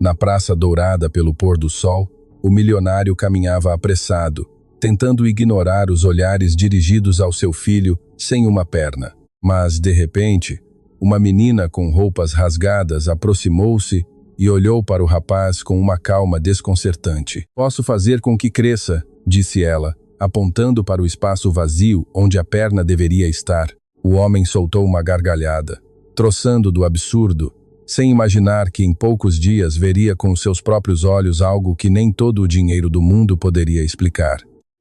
Na praça dourada pelo pôr do sol, o milionário caminhava apressado, tentando ignorar os olhares dirigidos ao seu filho sem uma perna. Mas, de repente, uma menina com roupas rasgadas aproximou-se e olhou para o rapaz com uma calma desconcertante. "Posso fazer com que cresça", disse ela, apontando para o espaço vazio onde a perna deveria estar. O homem soltou uma gargalhada, troçando do absurdo, sem imaginar que em poucos dias veria com seus próprios olhos algo que nem todo o dinheiro do mundo poderia explicar.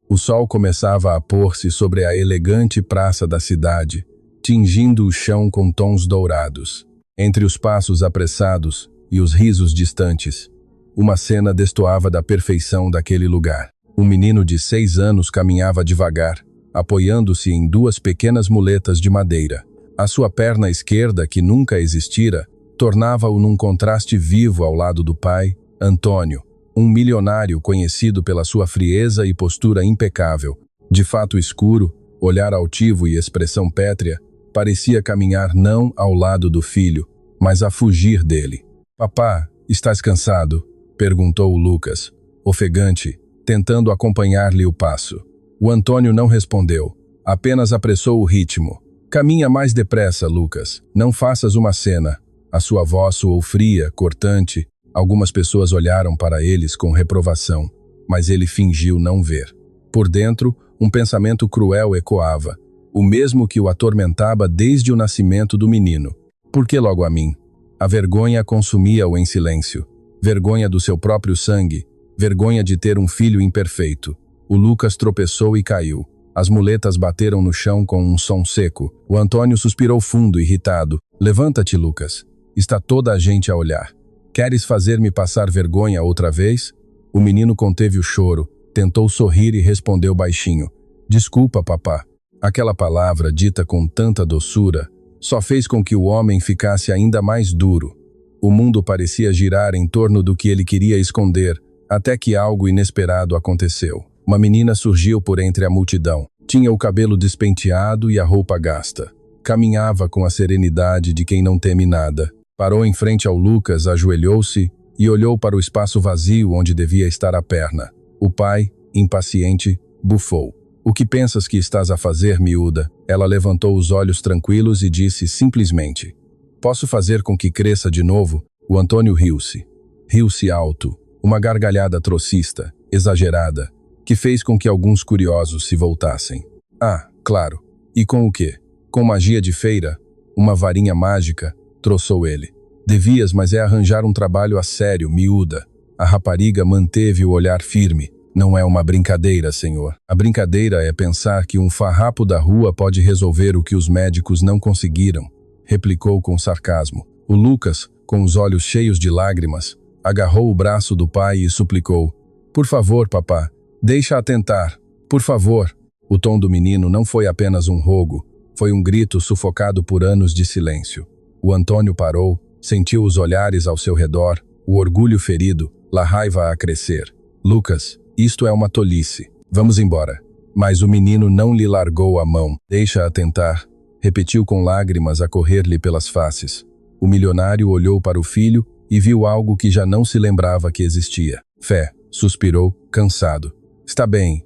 O sol começava a pôr-se sobre a elegante praça da cidade, tingindo o chão com tons dourados. Entre os passos apressados e os risos distantes, uma cena destoava da perfeição daquele lugar. Um menino de 6 anos caminhava devagar, apoiando-se em 2 pequenas muletas de madeira. A sua perna esquerda, que nunca existira, tornava-o num contraste vivo ao lado do pai, Antônio, um milionário conhecido pela sua frieza e postura impecável. De fato escuro, olhar altivo e expressão pétrea, parecia caminhar não ao lado do filho, mas a fugir dele. "Papá, estás cansado?", perguntou o Lucas, ofegante, tentando acompanhar-lhe o passo. O Antônio não respondeu, apenas apressou o ritmo. "Caminha mais depressa, Lucas. Não faças uma cena." A sua voz soou fria, cortante. Algumas pessoas olharam para eles com reprovação, mas ele fingiu não ver. Por dentro, um pensamento cruel ecoava, o mesmo que o atormentava desde o nascimento do menino. "Por que logo a mim?" A vergonha consumia-o em silêncio. Vergonha do seu próprio sangue, vergonha de ter um filho imperfeito. O Lucas tropeçou e caiu. As muletas bateram no chão com um som seco. O Antônio suspirou fundo, irritado. "Levanta-te, Lucas. Está toda a gente a olhar. Queres fazer-me passar vergonha outra vez?" O menino conteve o choro, tentou sorrir e respondeu baixinho. "Desculpa, papá." Aquela palavra, dita com tanta doçura, só fez com que o homem ficasse ainda mais duro. O mundo parecia girar em torno do que ele queria esconder, até que algo inesperado aconteceu. Uma menina surgiu por entre a multidão. Tinha o cabelo despenteado e a roupa gasta. Caminhava com a serenidade de quem não teme nada. Parou em frente ao Lucas, ajoelhou-se e olhou para o espaço vazio onde devia estar a perna. O pai, impaciente, bufou. "O que pensas que estás a fazer, miúda?" Ela levantou os olhos tranquilos e disse simplesmente: "Posso fazer com que cresça de novo?" O Antônio riu-se. Riu-se alto, uma gargalhada trocista, exagerada, que fez com que alguns curiosos se voltassem. "Ah, claro. E com o quê? Com magia de feira? Uma varinha mágica?" troçou ele. "Devias, mas é arranjar um trabalho a sério, miúda." A rapariga manteve o olhar firme. "Não é uma brincadeira, senhor. A brincadeira é pensar que um farrapo da rua pode resolver o que os médicos não conseguiram", replicou com sarcasmo. O Lucas, com os olhos cheios de lágrimas, agarrou o braço do pai e suplicou: "Por favor, papá, deixa-a tentar. Por favor." O tom do menino não foi apenas um rogo, foi um grito sufocado por anos de silêncio. O Antônio parou, sentiu os olhares ao seu redor, o orgulho ferido, a raiva a crescer. "Lucas, isto é uma tolice. Vamos embora." Mas o menino não lhe largou a mão. "Deixa-a tentar", repetiu com lágrimas a correr-lhe pelas faces. O milionário olhou para o filho e viu algo que já não se lembrava que existia. "Fé", suspirou, cansado. Está bem.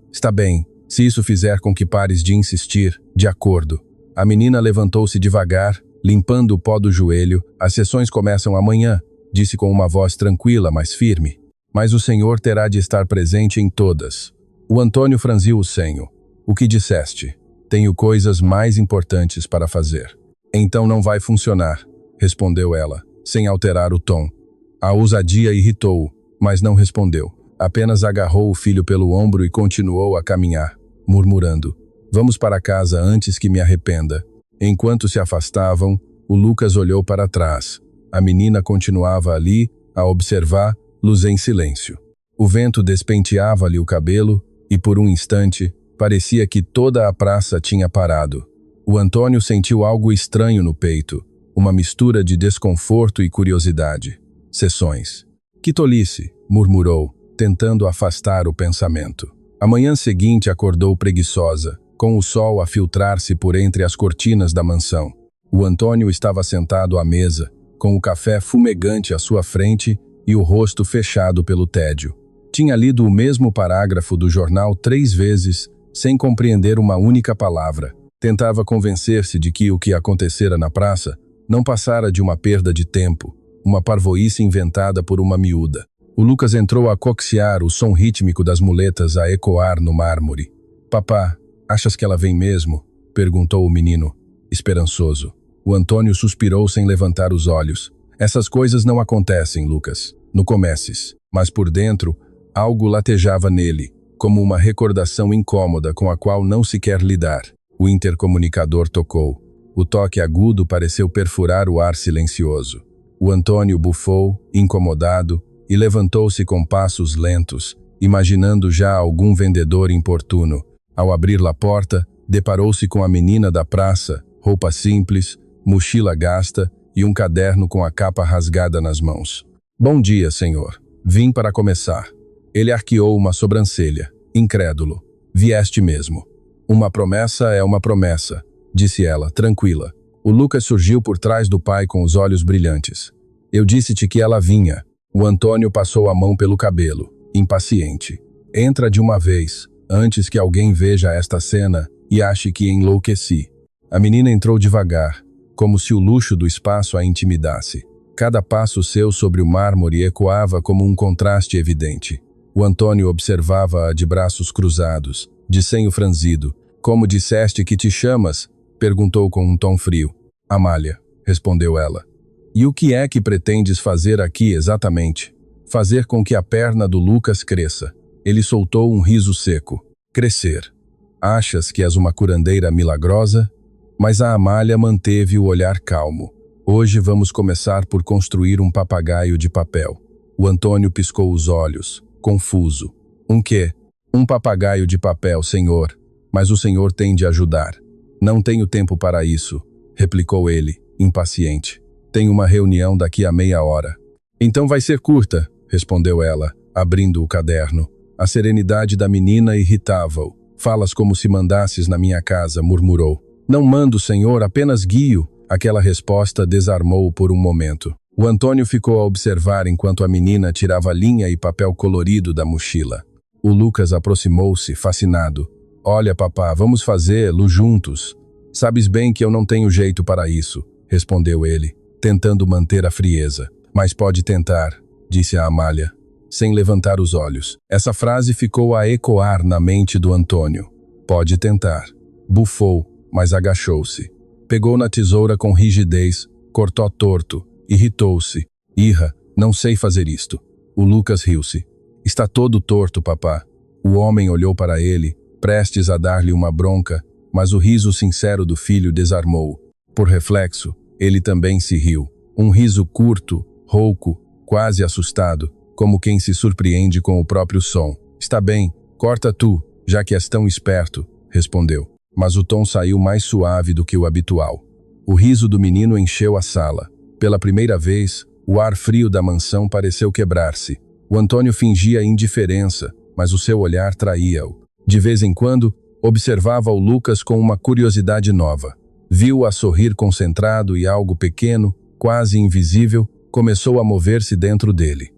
Se isso fizer com que pares de insistir, de acordo." A menina levantou-se devagar, limpando o pó do joelho. "As sessões começam amanhã", disse com uma voz tranquila, mas firme. "Mas o senhor terá de estar presente em todas." O Antônio franziu o senho. "O que disseste? Tenho coisas mais importantes para fazer." "Então não vai funcionar", respondeu ela, sem alterar o tom. A ousadia irritou-o, mas não respondeu. Apenas agarrou o filho pelo ombro e continuou a caminhar, murmurando: "Vamos para casa antes que me arrependa." Enquanto se afastavam, o Lucas olhou para trás. A menina continuava ali, a observar, luz em silêncio. O vento despenteava-lhe o cabelo e, por um instante, parecia que toda a praça tinha parado. O Antônio sentiu algo estranho no peito, uma mistura de desconforto e curiosidade. "Sessões. Que tolice", murmurou, tentando afastar o pensamento. A manhã seguinte acordou preguiçosa, com o sol a filtrar-se por entre as cortinas da mansão. O Antônio estava sentado à mesa, com o café fumegante à sua frente e o rosto fechado pelo tédio. Tinha lido o mesmo parágrafo do jornal 3 vezes, sem compreender uma única palavra. Tentava convencer-se de que o que acontecera na praça não passara de uma perda de tempo, uma parvoíce inventada por uma miúda. O Lucas entrou a coxear, o som rítmico das muletas a ecoar no mármore. "Papá, achas que ela vem mesmo?" perguntou o menino, esperançoso. O Antônio suspirou sem levantar os olhos. "Essas coisas não acontecem, Lucas. Não comeces." Mas por dentro, algo latejava nele, como uma recordação incômoda com a qual não se quer lidar. O intercomunicador tocou. O toque agudo pareceu perfurar o ar silencioso. O Antônio bufou, incomodado, e levantou-se com passos lentos, imaginando já algum vendedor importuno. Ao abrir a porta, deparou-se com a menina da praça, roupa simples, mochila gasta e um caderno com a capa rasgada nas mãos. "Bom dia, senhor. Vim para começar." Ele arqueou uma sobrancelha, incrédulo. "Vieste mesmo." "Uma promessa é uma promessa", disse ela, tranquila. O Lucas surgiu por trás do pai com os olhos brilhantes. "Eu disse-te que ela vinha." O Antônio passou a mão pelo cabelo, impaciente. "Entra de uma vez, antes que alguém veja esta cena e ache que enlouqueci." A menina entrou devagar, como se o luxo do espaço a intimidasse. Cada passo seu sobre o mármore ecoava como um contraste evidente. O Antônio observava-a de braços cruzados, de senho franzido. "Como disseste que te chamas?" perguntou com um tom frio. "Amália", respondeu ela. "E o que é que pretendes fazer aqui exatamente?" "Fazer com que a perna do Lucas cresça." Ele soltou um riso seco. "Crescer. Achas que és uma curandeira milagrosa?" Mas a Amália manteve o olhar calmo. "Hoje vamos começar por construir um papagaio de papel." O Antônio piscou os olhos, confuso. "Um quê?" "Um papagaio de papel, senhor. Mas o senhor tem de ajudar." "Não tenho tempo para isso", replicou ele, impaciente. "Tenho uma reunião daqui a meia hora." "Então vai ser curta", respondeu ela, abrindo o caderno. A serenidade da menina irritava-o. "Falas como se mandasses na minha casa", murmurou. "Não mando, senhor, apenas guio." Aquela resposta desarmou-o por um momento. O Antônio ficou a observar enquanto a menina tirava linha e papel colorido da mochila. O Lucas aproximou-se, fascinado. "Olha, papá, vamos fazê-lo juntos." "Sabes bem que eu não tenho jeito para isso", respondeu ele, tentando manter a frieza. "Mas pode tentar", disse a Amália, sem levantar os olhos. Essa frase ficou a ecoar na mente do Antônio. "Pode tentar." Bufou, mas agachou-se. Pegou na tesoura com rigidez, cortou torto, irritou-se. "Irra, não sei fazer isto." O Lucas riu-se. "Está todo torto, papá." O homem olhou para ele, prestes a dar-lhe uma bronca, mas o riso sincero do filho desarmou-o. Por reflexo, ele também se riu. Um riso curto, rouco, quase assustado, como quem se surpreende com o próprio som. "Está bem, corta tu, já que és tão esperto", respondeu. Mas o tom saiu mais suave do que o habitual. O riso do menino encheu a sala. Pela primeira vez, o ar frio da mansão pareceu quebrar-se. O Antônio fingia indiferença, mas o seu olhar traía-o. De vez em quando, observava o Lucas com uma curiosidade nova. Viu-o a sorrir concentrado e algo pequeno, quase invisível, começou a mover-se dentro dele.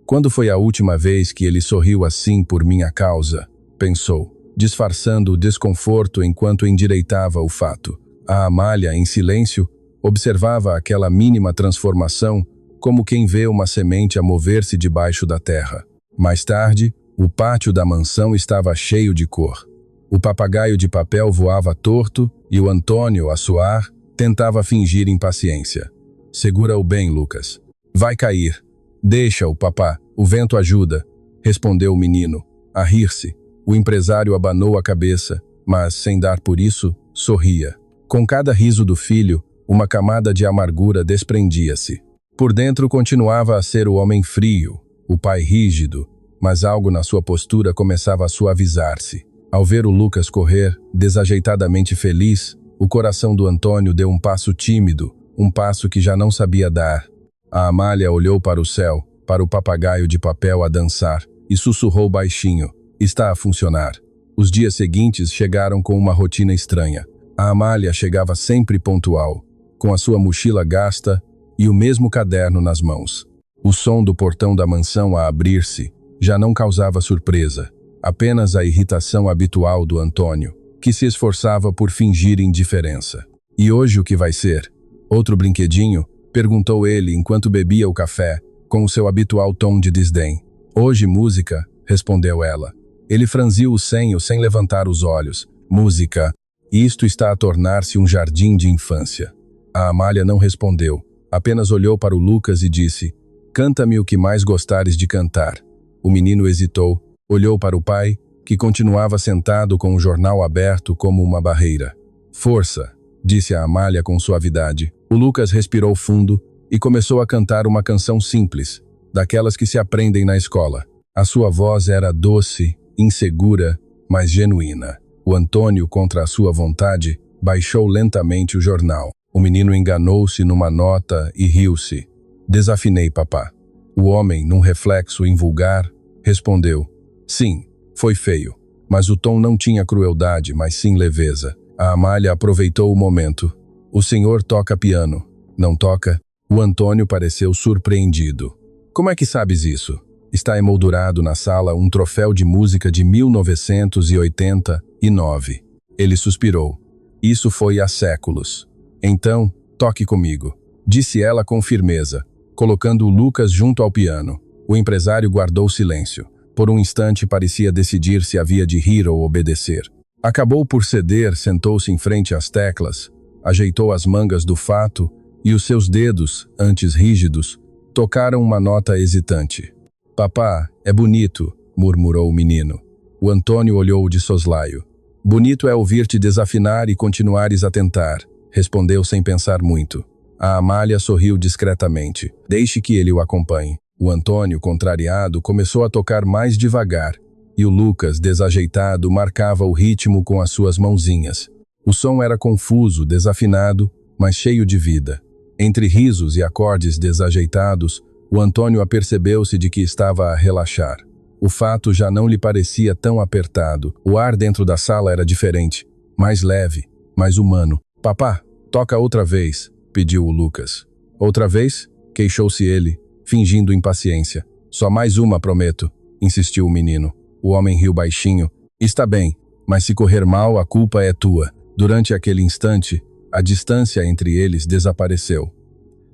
"Quando foi a última vez que ele sorriu assim por minha causa?", pensou, disfarçando o desconforto enquanto endireitava o fato. A Amália, em silêncio, observava aquela mínima transformação como quem vê uma semente a mover-se debaixo da terra. Mais tarde, o pátio da mansão estava cheio de cor. O papagaio de papel voava torto e o Antônio, a suar, tentava fingir impaciência. "Segura-o bem, Lucas. Vai cair." "Deixa-o, papá. O vento ajuda", respondeu o menino, a rir-se. O empresário abanou a cabeça, mas, sem dar por isso, sorria. Com cada riso do filho, uma camada de amargura desprendia-se. Por dentro continuava a ser o homem frio, o pai rígido, mas algo na sua postura começava a suavizar-se. Ao ver o Lucas correr, desajeitadamente feliz, o coração do Antônio deu um passo tímido, um passo que já não sabia dar. A Amália olhou para o céu, para o papagaio de papel a dançar, e sussurrou baixinho: "Está a funcionar." Os dias seguintes chegaram com uma rotina estranha. A Amália chegava sempre pontual, com a sua mochila gasta e o mesmo caderno nas mãos. O som do portão da mansão a abrir-se já não causava surpresa, apenas a irritação habitual do Antônio, que se esforçava por fingir indiferença. E hoje o que vai ser? Outro brinquedinho? Perguntou ele enquanto bebia o café, com o seu habitual tom de desdém. Hoje música, respondeu ela. Ele franziu o senho sem levantar os olhos. Música. Isto está a tornar-se um jardim de infância. A Amália não respondeu, apenas olhou para o Lucas e disse: canta-me o que mais gostares de cantar. O menino hesitou, olhou para o pai, que continuava sentado com o jornal aberto como uma barreira. Força, disse a Amália com suavidade. O Lucas respirou fundo e começou a cantar uma canção simples, daquelas que se aprendem na escola. A sua voz era doce, insegura, mas genuína. O Antônio, contra a sua vontade, baixou lentamente o jornal. O menino enganou-se numa nota e riu-se. Desafinei, papá. O homem, num reflexo invulgar, respondeu: sim, foi feio, mas o tom não tinha crueldade, mas sim leveza. A Amália aproveitou o momento. O senhor toca piano, não toca? O Antônio pareceu surpreendido. Como é que sabes isso? Está emoldurado na sala um troféu de música de 1989. Ele suspirou. Isso foi há séculos. Então, toque comigo, disse ela com firmeza, colocando o Lucas junto ao piano. O empresário guardou silêncio. Por um instante parecia decidir se havia de rir ou obedecer. Acabou por ceder, sentou-se em frente às teclas, ajeitou as mangas do fato e os seus dedos, antes rígidos, tocaram uma nota hesitante. Papá, é bonito, murmurou o menino. O Antônio olhou de soslaio. Bonito é ouvir-te desafinar e continuares a tentar, respondeu sem pensar muito. A Amália sorriu discretamente. Deixe que ele o acompanhe. O Antônio, contrariado, começou a tocar mais devagar, e o Lucas, desajeitado, marcava o ritmo com as suas mãozinhas. O som era confuso, desafinado, mas cheio de vida. Entre risos e acordes desajeitados, o Antônio apercebeu-se de que estava a relaxar. O fato já não lhe parecia tão apertado. O ar dentro da sala era diferente, mais leve, mais humano. Papá, toca outra vez, pediu o Lucas. Outra vez? Queixou-se ele, fingindo impaciência. Só mais uma, prometo, insistiu o menino. O homem riu baixinho. Está bem, mas se correr mal, a culpa é tua. Durante aquele instante, a distância entre eles desapareceu.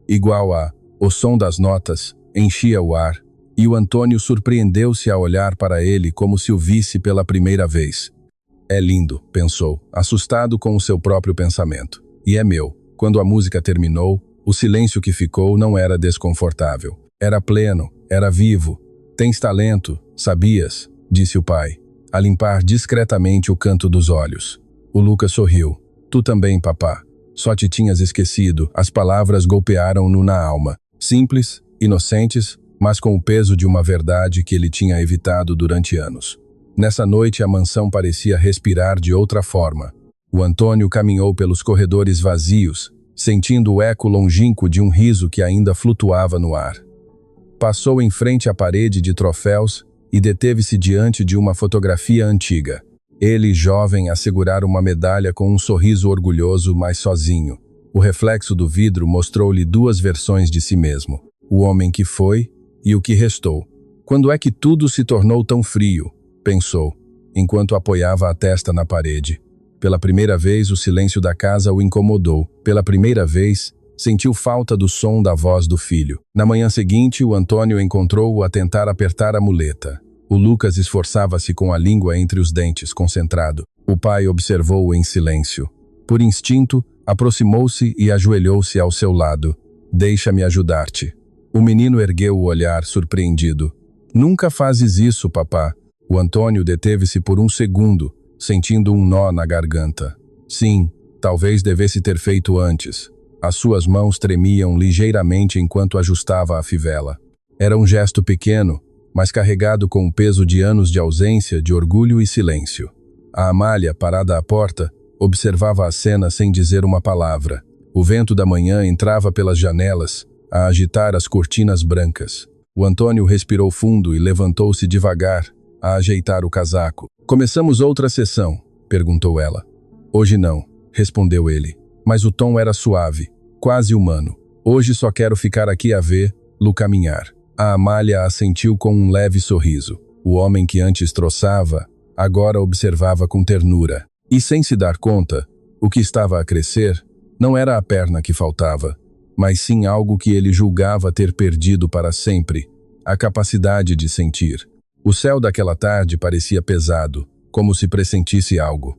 Igual a o som das notas enchia o ar, e o Antônio surpreendeu-se a olhar para ele como se o visse pela primeira vez. É lindo, pensou, assustado com o seu próprio pensamento. E é meu. Quando a música terminou, o silêncio que ficou não era desconfortável. Era pleno, era vivo. Tens talento, sabias? Disse o pai, a limpar discretamente o canto dos olhos. O Lucas sorriu. Tu também, papá. Só te tinhas esquecido. As palavras golpearam-no na alma. Simples, inocentes, mas com o peso de uma verdade que ele tinha evitado durante anos. Nessa noite a mansão parecia respirar de outra forma. O Antônio caminhou pelos corredores vazios, sentindo o eco longínquo de um riso que ainda flutuava no ar. Passou em frente à parede de troféus e deteve-se diante de uma fotografia antiga. Ele, jovem, a segurar uma medalha com um sorriso orgulhoso, mas sozinho. O reflexo do vidro mostrou-lhe duas versões de si mesmo. O homem que foi e o que restou. Quando é que tudo se tornou tão frio? Pensou, enquanto apoiava a testa na parede. Pela primeira vez, o silêncio da casa o incomodou. Pela primeira vez, sentiu falta do som da voz do filho. Na manhã seguinte, o Antônio encontrou-o a tentar apertar a muleta. O Lucas esforçava-se com a língua entre os dentes, concentrado. O pai observou-o em silêncio. Por instinto, aproximou-se e ajoelhou-se ao seu lado. Deixa-me ajudar-te. O menino ergueu o olhar, surpreendido. Nunca fazes isso, papá. O Antônio deteve-se por um segundo, sentindo um nó na garganta. Sim, talvez devesse ter feito antes. As suas mãos tremiam ligeiramente enquanto ajustava a fivela. Era um gesto pequeno, mas carregado com o peso de anos de ausência, de orgulho e silêncio. A Amália, parada à porta, observava a cena sem dizer uma palavra. O vento da manhã entrava pelas janelas, a agitar as cortinas brancas. O Antônio respirou fundo e levantou-se devagar, a ajeitar o casaco. Começamos outra sessão, perguntou ela. Hoje não, respondeu ele, mas o tom era suave, quase humano. Hoje só quero ficar aqui a ver-lo caminhar. A Amália assentiu com um leve sorriso. O homem que antes troçava, agora observava com ternura. E sem se dar conta, o que estava a crescer não era a perna que faltava, mas sim algo que ele julgava ter perdido para sempre, a capacidade de sentir. O céu daquela tarde parecia pesado, como se pressentisse algo.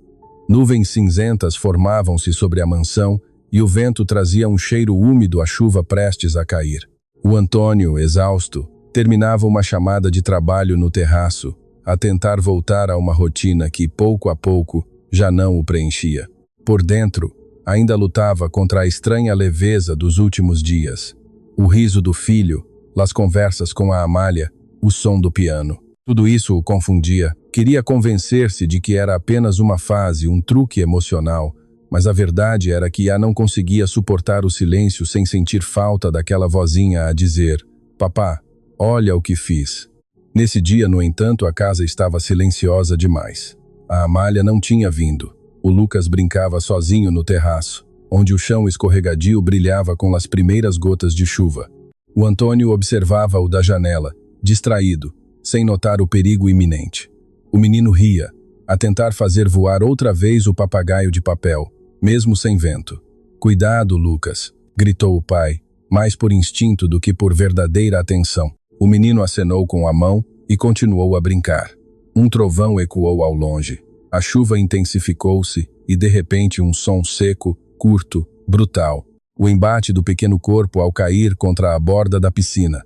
Nuvens cinzentas formavam-se sobre a mansão e o vento trazia um cheiro úmido à chuva prestes a cair. O Antônio, exausto, terminava uma chamada de trabalho no terraço, a tentar voltar a uma rotina que, pouco a pouco, já não o preenchia. Por dentro, ainda lutava contra a estranha leveza dos últimos dias. O riso do filho, as conversas com a Amália, o som do piano. Tudo isso o confundia. Queria convencer-se de que era apenas uma fase, um truque emocional, mas a verdade era que não conseguia suportar o silêncio sem sentir falta daquela vozinha a dizer: "Papá, olha o que fiz." Nesse dia, no entanto, a casa estava silenciosa demais. A Amália não tinha vindo. O Lucas brincava sozinho no terraço, onde o chão escorregadio brilhava com as primeiras gotas de chuva. O Antônio observava-o da janela, distraído, sem notar o perigo iminente. O menino ria, a tentar fazer voar outra vez o papagaio de papel, mesmo sem vento. "Cuidado, Lucas", gritou o pai, mais por instinto do que por verdadeira atenção. O menino acenou com a mão e continuou a brincar. Um trovão ecoou ao longe. A chuva intensificou-se e, de repente, um som seco, curto, brutal. O embate do pequeno corpo ao cair contra a borda da piscina.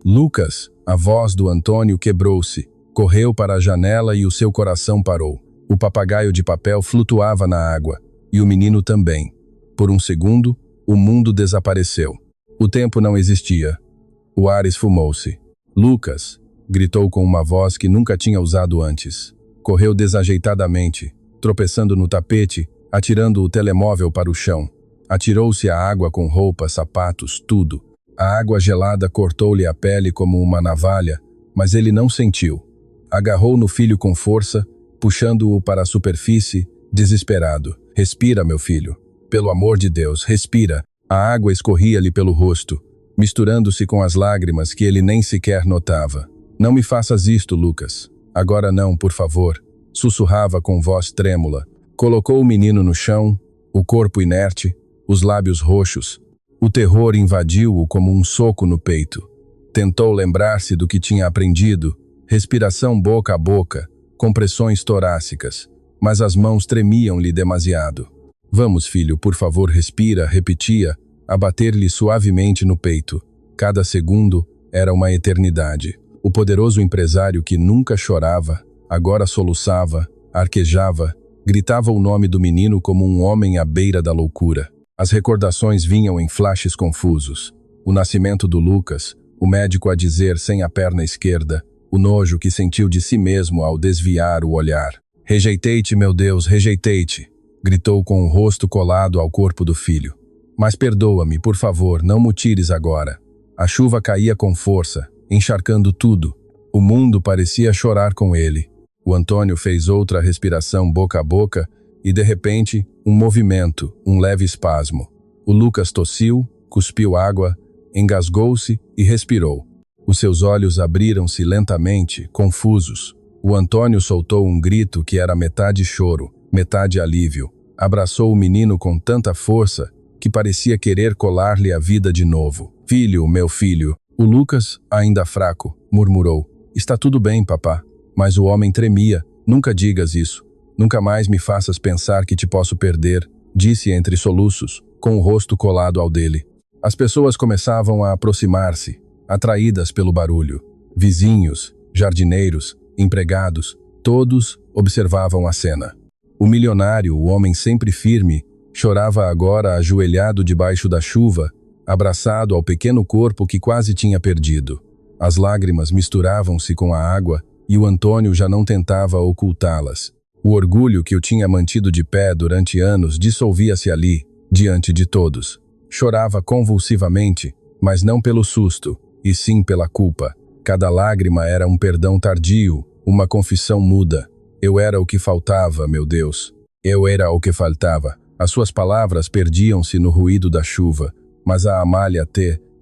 "Lucas!" A voz do Antônio quebrou-se. Correu para a janela e o seu coração parou. O papagaio de papel flutuava na água, e o menino também. Por um segundo, o mundo desapareceu. O tempo não existia. O ar esfumou-se. "Lucas!" gritou com uma voz que nunca tinha usado antes. Correu desajeitadamente, tropeçando no tapete, atirando o telemóvel para o chão. Atirou-se à água com roupas, sapatos, tudo. A água gelada cortou-lhe a pele como uma navalha, mas ele não sentiu. Agarrou no filho com força, puxando-o para a superfície, desesperado. "Respira, meu filho. Pelo amor de Deus, respira." A água escorria-lhe pelo rosto, misturando-se com as lágrimas que ele nem sequer notava. "Não me faças isto, Lucas. Agora não, por favor", sussurrava com voz trêmula. Colocou o menino no chão, o corpo inerte, os lábios roxos. O terror invadiu-o como um soco no peito. Tentou lembrar-se do que tinha aprendido, respiração boca a boca, compressões torácicas, mas as mãos tremiam-lhe demasiado. "Vamos, filho, por favor, respira", repetia, a bater-lhe suavemente no peito. Cada segundo era uma eternidade. O poderoso empresário que nunca chorava, agora soluçava, arquejava, gritava o nome do menino como um homem à beira da loucura. As recordações vinham em flashes confusos. O nascimento do Lucas, o médico a dizer sem a perna esquerda, o nojo que sentiu de si mesmo ao desviar o olhar. "Rejeitei-te, meu Deus, rejeitei-te", gritou com o rosto colado ao corpo do filho. "Mas perdoa-me, por favor, não me tires agora." A chuva caía com força, encharcando tudo. O mundo parecia chorar com ele. O Antônio fez outra respiração boca a boca e, de repente, um movimento, um leve espasmo. O Lucas tossiu, cuspiu água, engasgou-se e respirou. Os seus olhos abriram-se lentamente, confusos. O Antônio soltou um grito que era metade choro, metade alívio. Abraçou o menino com tanta força que parecia querer colar-lhe a vida de novo. "Filho, meu filho." O Lucas, ainda fraco, murmurou: "Está tudo bem, papá." Mas o homem tremia. "Nunca digas isso. Nunca mais me faças pensar que te posso perder", disse entre soluços, com o rosto colado ao dele. As pessoas começavam a aproximar-se, atraídas pelo barulho. Vizinhos, jardineiros, empregados, todos observavam a cena. O milionário, o homem sempre firme, chorava agora ajoelhado debaixo da chuva, abraçado ao pequeno corpo que quase tinha perdido. As lágrimas misturavam-se com a água e o Antônio já não tentava ocultá-las. O orgulho que o tinha mantido de pé durante anos dissolvia-se ali, diante de todos. Chorava convulsivamente, mas não pelo susto, e sim pela culpa. Cada lágrima era um perdão tardio, uma confissão muda. "Eu era o que faltava, meu Deus. Eu era o que faltava." As suas palavras perdiam-se no ruído da chuva, mas a Amália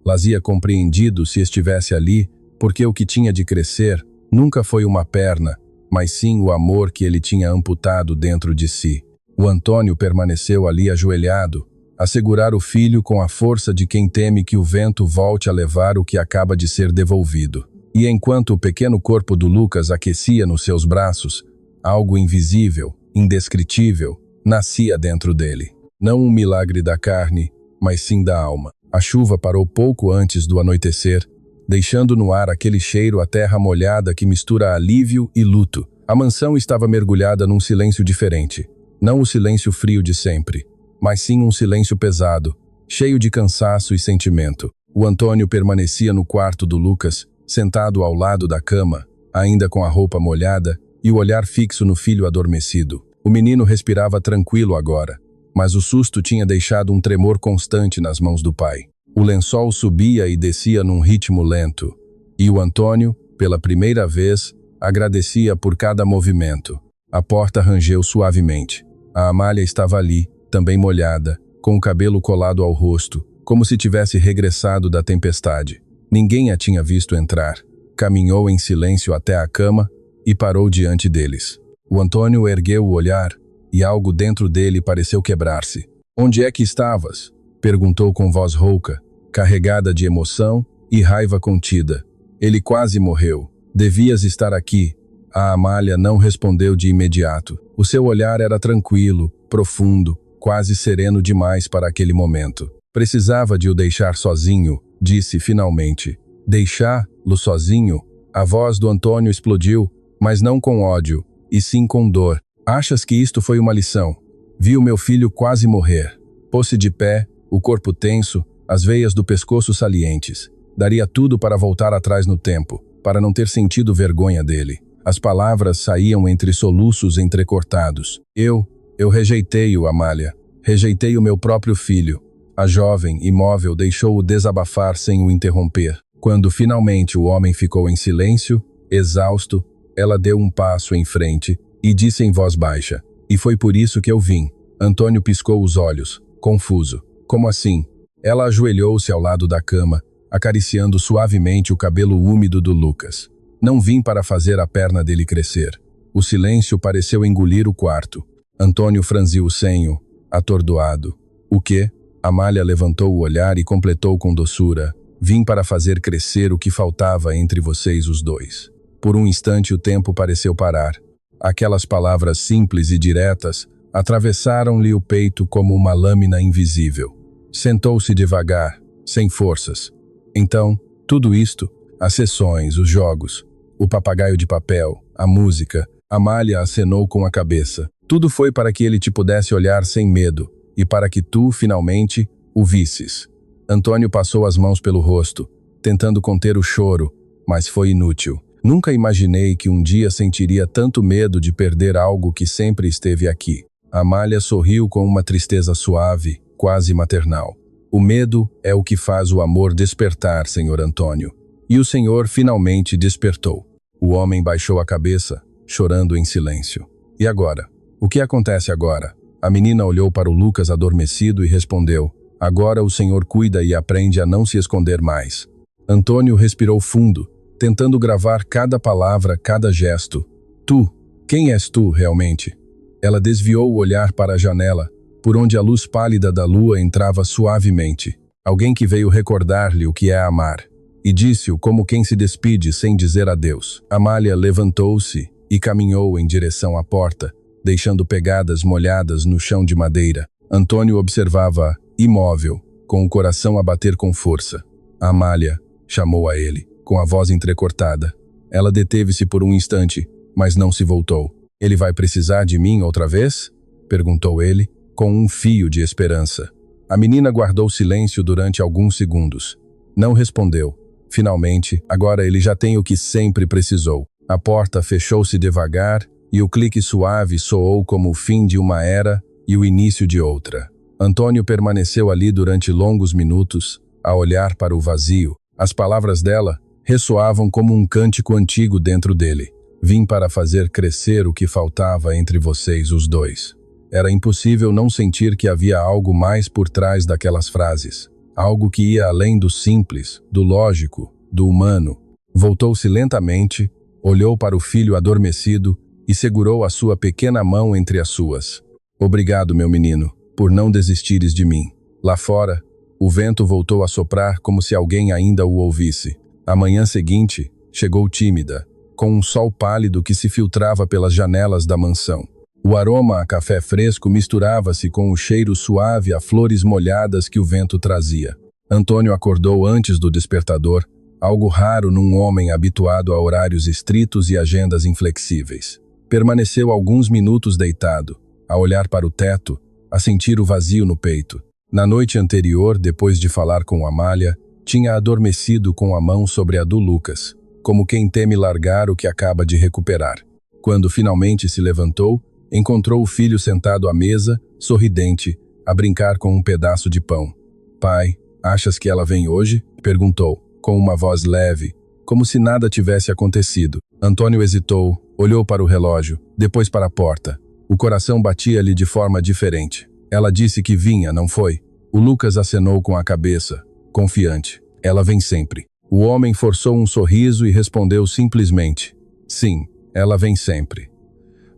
las ia compreendido se estivesse ali, porque o que tinha de crescer nunca foi uma perna, mas sim o amor que ele tinha amputado dentro de si. O Antônio permaneceu ali ajoelhado, a segurar o filho com a força de quem teme que o vento volte a levar o que acaba de ser devolvido. E enquanto o pequeno corpo do Lucas aquecia nos seus braços, algo invisível, indescritível, nascia dentro dele. Não um milagre da carne, mas sim da alma. A chuva parou pouco antes do anoitecer, deixando no ar aquele cheiro a terra molhada que mistura alívio e luto. A mansão estava mergulhada num silêncio diferente. Não o silêncio frio de sempre, mas sim um silêncio pesado, cheio de cansaço e sentimento. O Antônio permanecia no quarto do Lucas, sentado ao lado da cama, ainda com a roupa molhada e o olhar fixo no filho adormecido. O menino respirava tranquilo agora, mas o susto tinha deixado um tremor constante nas mãos do pai. O lençol subia e descia num ritmo lento, e o Antônio, pela primeira vez, agradecia por cada movimento. A porta rangeu suavemente. A Amália estava ali, também molhada, com o cabelo colado ao rosto, como se tivesse regressado da tempestade. Ninguém a tinha visto entrar. Caminhou em silêncio até a cama e parou diante deles. O Antônio ergueu o olhar e algo dentro dele pareceu quebrar-se. "Onde é que estavas?" perguntou com voz rouca, carregada de emoção e raiva contida. "Ele quase morreu. Devias estar aqui." A Amália não respondeu de imediato. O seu olhar era tranquilo, profundo, quase sereno demais para aquele momento. "Precisava de o deixar sozinho", disse finalmente. "Deixá-lo sozinho?" A voz do Antônio explodiu, mas não com ódio, e sim com dor. "Achas que isto foi uma lição? Vi o meu filho quase morrer." Pôs-se de pé, o corpo tenso, as veias do pescoço salientes. Daria tudo para voltar atrás no tempo, para não ter sentido vergonha dele. As palavras saíam entre soluços entrecortados. Eu rejeitei-o, Amália. Rejeitei o meu próprio filho." A jovem, imóvel, deixou-o desabafar sem o interromper. Quando finalmente o homem ficou em silêncio, exausto, ela deu um passo em frente e disse em voz baixa: "E foi por isso que eu vim." Antônio piscou os olhos, confuso. "Como assim?" Ela ajoelhou-se ao lado da cama, acariciando suavemente o cabelo úmido do Lucas. "Não vim para fazer a perna dele crescer." O silêncio pareceu engolir o quarto. Antônio franziu o senho, atordoado. "O quê?" Amália levantou o olhar e completou com doçura: "Vim para fazer crescer o que faltava entre vocês os dois." Por um instante o tempo pareceu parar. Aquelas palavras simples e diretas atravessaram-lhe o peito como uma lâmina invisível. Sentou-se devagar, sem forças. Então, tudo isto, as sessões, os jogos, o papagaio de papel, a música, Amália acenou com a cabeça. Tudo foi para que ele te pudesse olhar sem medo e para que tu, finalmente, o visses. Antônio passou as mãos pelo rosto, tentando conter o choro, mas foi inútil. "Nunca imaginei que um dia sentiria tanto medo de perder algo que sempre esteve aqui." Amália sorriu com uma tristeza suave, quase maternal. "O medo é o que faz o amor despertar, Senhor Antônio." E o senhor finalmente despertou. O homem baixou a cabeça, chorando em silêncio. "E agora? O que acontece agora?" A menina olhou para o Lucas adormecido e respondeu: "Agora o senhor cuida e aprende a não se esconder mais." Antônio respirou fundo, tentando gravar cada palavra, cada gesto. "Tu? Quem és tu, realmente?" Ela desviou o olhar para a janela, por onde a luz pálida da lua entrava suavemente. Alguém que veio recordar-lhe o que é amar. E disse-o como quem se despede sem dizer adeus. Amália levantou-se e caminhou em direção à porta, deixando pegadas molhadas no chão de madeira. Antônio observava-a, imóvel, com o coração a bater com força. "Amália", chamou a ele, com a voz entrecortada. Ela deteve-se por um instante, mas não se voltou. "Ele vai precisar de mim outra vez?" perguntou ele, com um fio de esperança. A menina guardou silêncio durante alguns segundos. Não respondeu. Finalmente, agora ele já tem o que sempre precisou. A porta fechou-se devagar e o clique suave soou como o fim de uma era e o início de outra. Antônio permaneceu ali durante longos minutos, a olhar para o vazio. As palavras dela ressoavam como um cântico antigo dentro dele. "Vim para fazer crescer o que faltava entre vocês os dois." Era impossível não sentir que havia algo mais por trás daquelas frases. Algo que ia além do simples, do lógico, do humano. Voltou-se lentamente, olhou para o filho adormecido e segurou a sua pequena mão entre as suas. Obrigado, meu menino, por não desistires de mim. Lá fora, o vento voltou a soprar como se alguém ainda o ouvisse. A manhã seguinte chegou tímida, com um sol pálido que se filtrava pelas janelas da mansão. O aroma a café fresco misturava-se com o cheiro suave a flores molhadas que o vento trazia. Antônio acordou antes do despertador, algo raro num homem habituado a horários estritos e agendas inflexíveis. Permaneceu alguns minutos deitado, a olhar para o teto, a sentir o vazio no peito. Na noite anterior, depois de falar com Amália, tinha adormecido com a mão sobre a do Lucas, como quem teme largar o que acaba de recuperar. Quando finalmente se levantou, encontrou o filho sentado à mesa, sorridente, a brincar com um pedaço de pão. Pai, achas que ela vem hoje? Perguntou, com uma voz leve, como se nada tivesse acontecido. Antônio hesitou, olhou para o relógio, depois para a porta. O coração batia-lhe de forma diferente. Ela disse que vinha, não foi? O Lucas acenou com a cabeça, confiante. Ela vem sempre. O homem forçou um sorriso e respondeu simplesmente: sim, ela vem sempre.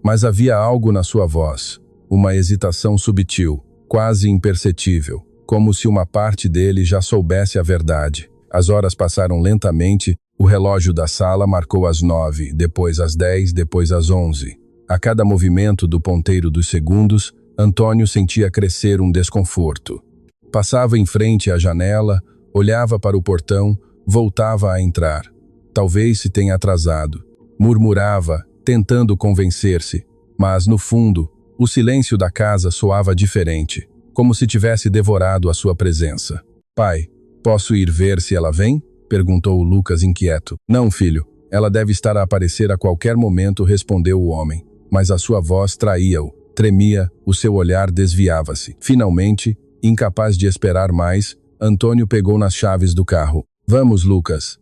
Mas havia algo na sua voz, uma hesitação sutil, quase imperceptível, como se uma parte dele já soubesse a verdade. As horas passaram lentamente, o relógio da sala marcou as 9, depois às 10, depois às 11. A cada movimento do ponteiro dos segundos, Antônio sentia crescer um desconforto. Passava em frente à janela, olhava para o portão, voltava a entrar. Talvez se tenha atrasado. Murmurava, tentando convencer-se, mas, no fundo, o silêncio da casa soava diferente, como se tivesse devorado a sua presença. Pai, posso ir ver se ela vem? Perguntou o Lucas inquieto. Não, filho, ela deve estar a aparecer a qualquer momento, respondeu o homem, mas a sua voz traía-o. Tremia, o seu olhar desviava-se. Finalmente, incapaz de esperar mais, Antônio pegou nas chaves do carro. Vamos, Lucas.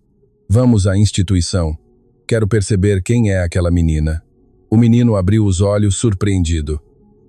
Vamos à instituição. Quero perceber quem é aquela menina. O menino abriu os olhos surpreendido.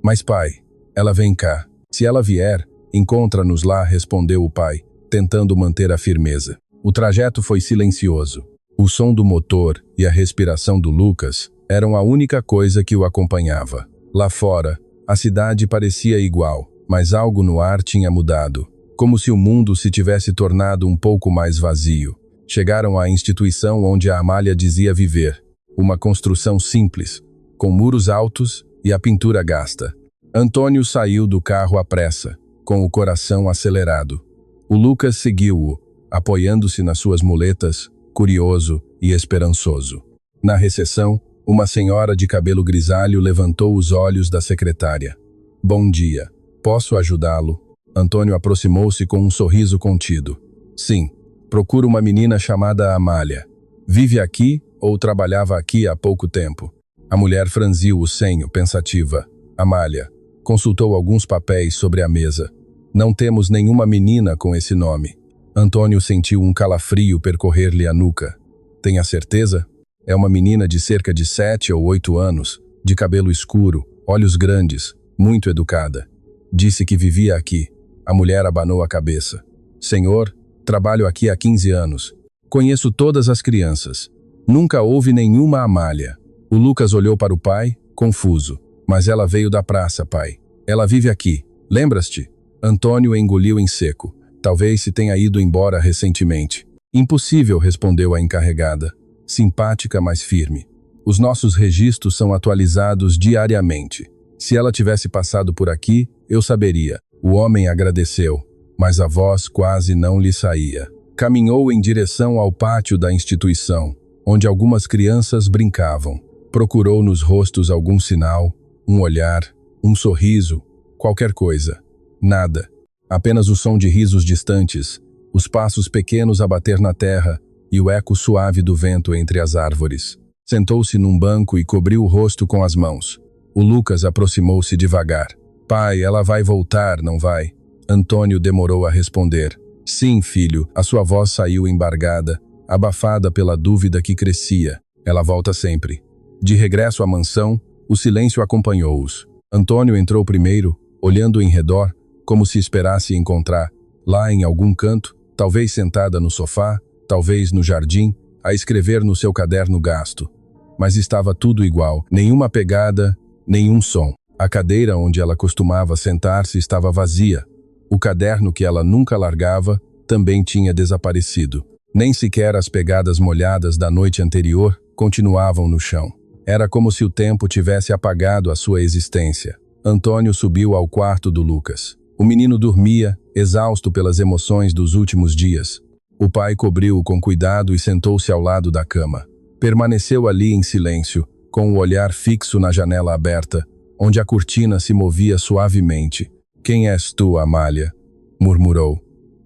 Mas pai, ela vem cá. Se ela vier, encontra-nos lá, respondeu o pai, tentando manter a firmeza. O trajeto foi silencioso. O som do motor e a respiração do Lucas eram a única coisa que o acompanhava. Lá fora, a cidade parecia igual, mas algo no ar tinha mudado, como se o mundo se tivesse tornado um pouco mais vazio. Chegaram à instituição onde a Amália dizia viver, uma construção simples, com muros altos e a pintura gasta. Antônio saiu do carro à pressa, com o coração acelerado. O Lucas seguiu-o, apoiando-se nas suas muletas, curioso e esperançoso. Na recepção, uma senhora de cabelo grisalho levantou os olhos da secretária. Bom dia. Posso ajudá-lo? Antônio aproximou-se com um sorriso contido. Sim, procuro uma menina chamada Amália. Vive aqui ou trabalhava aqui há pouco tempo? A mulher franziu o senho, pensativa. Amália. Consultou alguns papéis sobre a mesa. Não temos nenhuma menina com esse nome. Antônio sentiu um calafrio percorrer-lhe a nuca. Tem a certeza? É uma menina de cerca de 7 ou 8 anos, de cabelo escuro, olhos grandes, muito educada. Disse que vivia aqui. A mulher abanou a cabeça. Senhor, trabalho aqui há 15 anos. Conheço todas as crianças. Nunca houve nenhuma Amália. O Lucas olhou para o pai, confuso. Mas ela veio da praça, pai. Ela vive aqui. Lembras-te? Antônio engoliu em seco. Talvez se tenha ido embora recentemente. Impossível, respondeu a encarregada. Simpática, mas firme. Os nossos registros são atualizados diariamente. Se ela tivesse passado por aqui, eu saberia. O homem agradeceu, mas a voz quase não lhe saía. Caminhou em direção ao pátio da instituição, onde algumas crianças brincavam. Procurou nos rostos algum sinal, um olhar, um sorriso, qualquer coisa. Nada. Apenas o som de risos distantes, os passos pequenos a bater na terra e o eco suave do vento entre as árvores. Sentou-se num banco e cobriu o rosto com as mãos. O Lucas aproximou-se devagar. Pai, ela vai voltar, não vai? Antônio demorou a responder. Sim, filho, a sua voz saiu embargada, abafada pela dúvida que crescia. Ela volta sempre. De regresso à mansão, o silêncio acompanhou-os. Antônio entrou primeiro, olhando em redor, como se esperasse encontrar, lá em algum canto, talvez sentada no sofá, talvez no jardim, a escrever no seu caderno gasto. Mas estava tudo igual, nenhuma pegada, nenhum som. A cadeira onde ela costumava sentar-se estava vazia. O caderno que ela nunca largava também tinha desaparecido. Nem sequer as pegadas molhadas da noite anterior continuavam no chão. Era como se o tempo tivesse apagado a sua existência. Antônio subiu ao quarto do Lucas. O menino dormia, exausto pelas emoções dos últimos dias. O pai cobriu-o com cuidado e sentou-se ao lado da cama. Permaneceu ali em silêncio, com o olhar fixo na janela aberta, onde a cortina se movia suavemente. "Quem és tu, Amália?", murmurou.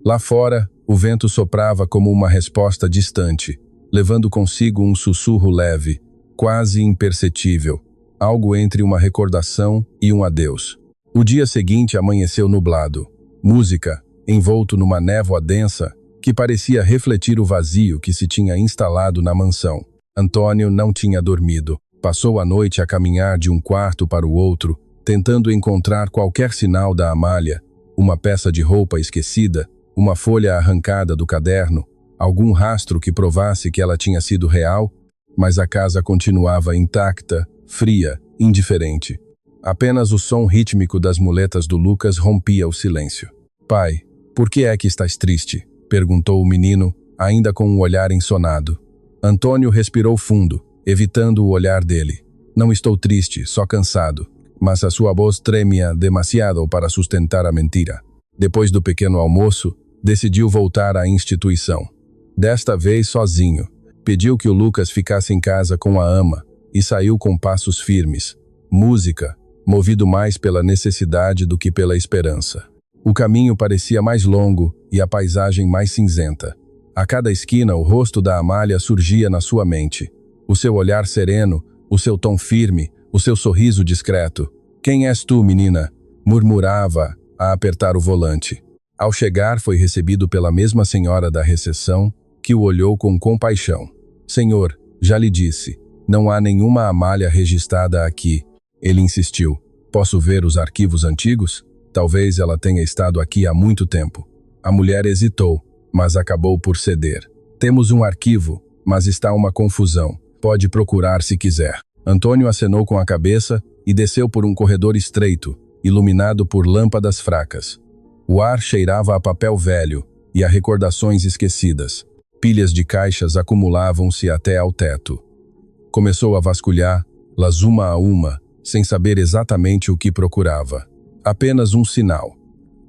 Lá fora, o vento soprava como uma resposta distante, levando consigo um sussurro leve, quase imperceptível, algo entre uma recordação e um adeus. O dia seguinte amanheceu nublado. Música, envolto numa névoa densa, que parecia refletir o vazio que se tinha instalado na mansão. Antônio não tinha dormido. Passou a noite a caminhar de um quarto para o outro, tentando encontrar qualquer sinal da Amália, uma peça de roupa esquecida, uma folha arrancada do caderno, algum rastro que provasse que ela tinha sido real, mas a casa continuava intacta, fria, indiferente. Apenas o som rítmico das muletas do Lucas rompia o silêncio. "Pai, por que é que estás triste?", perguntou o menino, ainda com um olhar ensonado. Antônio respirou fundo, evitando o olhar dele. "Não estou triste, só cansado", mas a sua voz tremia demasiado para sustentar a mentira. Depois do pequeno almoço, decidiu voltar à instituição. Desta vez sozinho. Pediu que o Lucas ficasse em casa com a ama e saiu com passos firmes. Música, movido mais pela necessidade do que pela esperança. O caminho parecia mais longo e a paisagem mais cinzenta. A cada esquina, o rosto da Amália surgia na sua mente. O seu olhar sereno, o seu tom firme, o seu sorriso discreto. "Quem és tu, menina?", murmurava a apertar o volante. Ao chegar, foi recebido pela mesma senhora da recepção, que o olhou com compaixão. "Senhor, já lhe disse, não há nenhuma Amália registrada aqui." Ele insistiu. "Posso ver os arquivos antigos? Talvez ela tenha estado aqui há muito tempo." A mulher hesitou, mas acabou por ceder. "Temos um arquivo, mas está uma confusão. Pode procurar se quiser." Antônio acenou com a cabeça e desceu por um corredor estreito, iluminado por lâmpadas fracas. O ar cheirava a papel velho e a recordações esquecidas. Pilhas de caixas acumulavam-se até ao teto. Começou a vasculhá-las uma a uma, sem saber exatamente o que procurava. Apenas um sinal.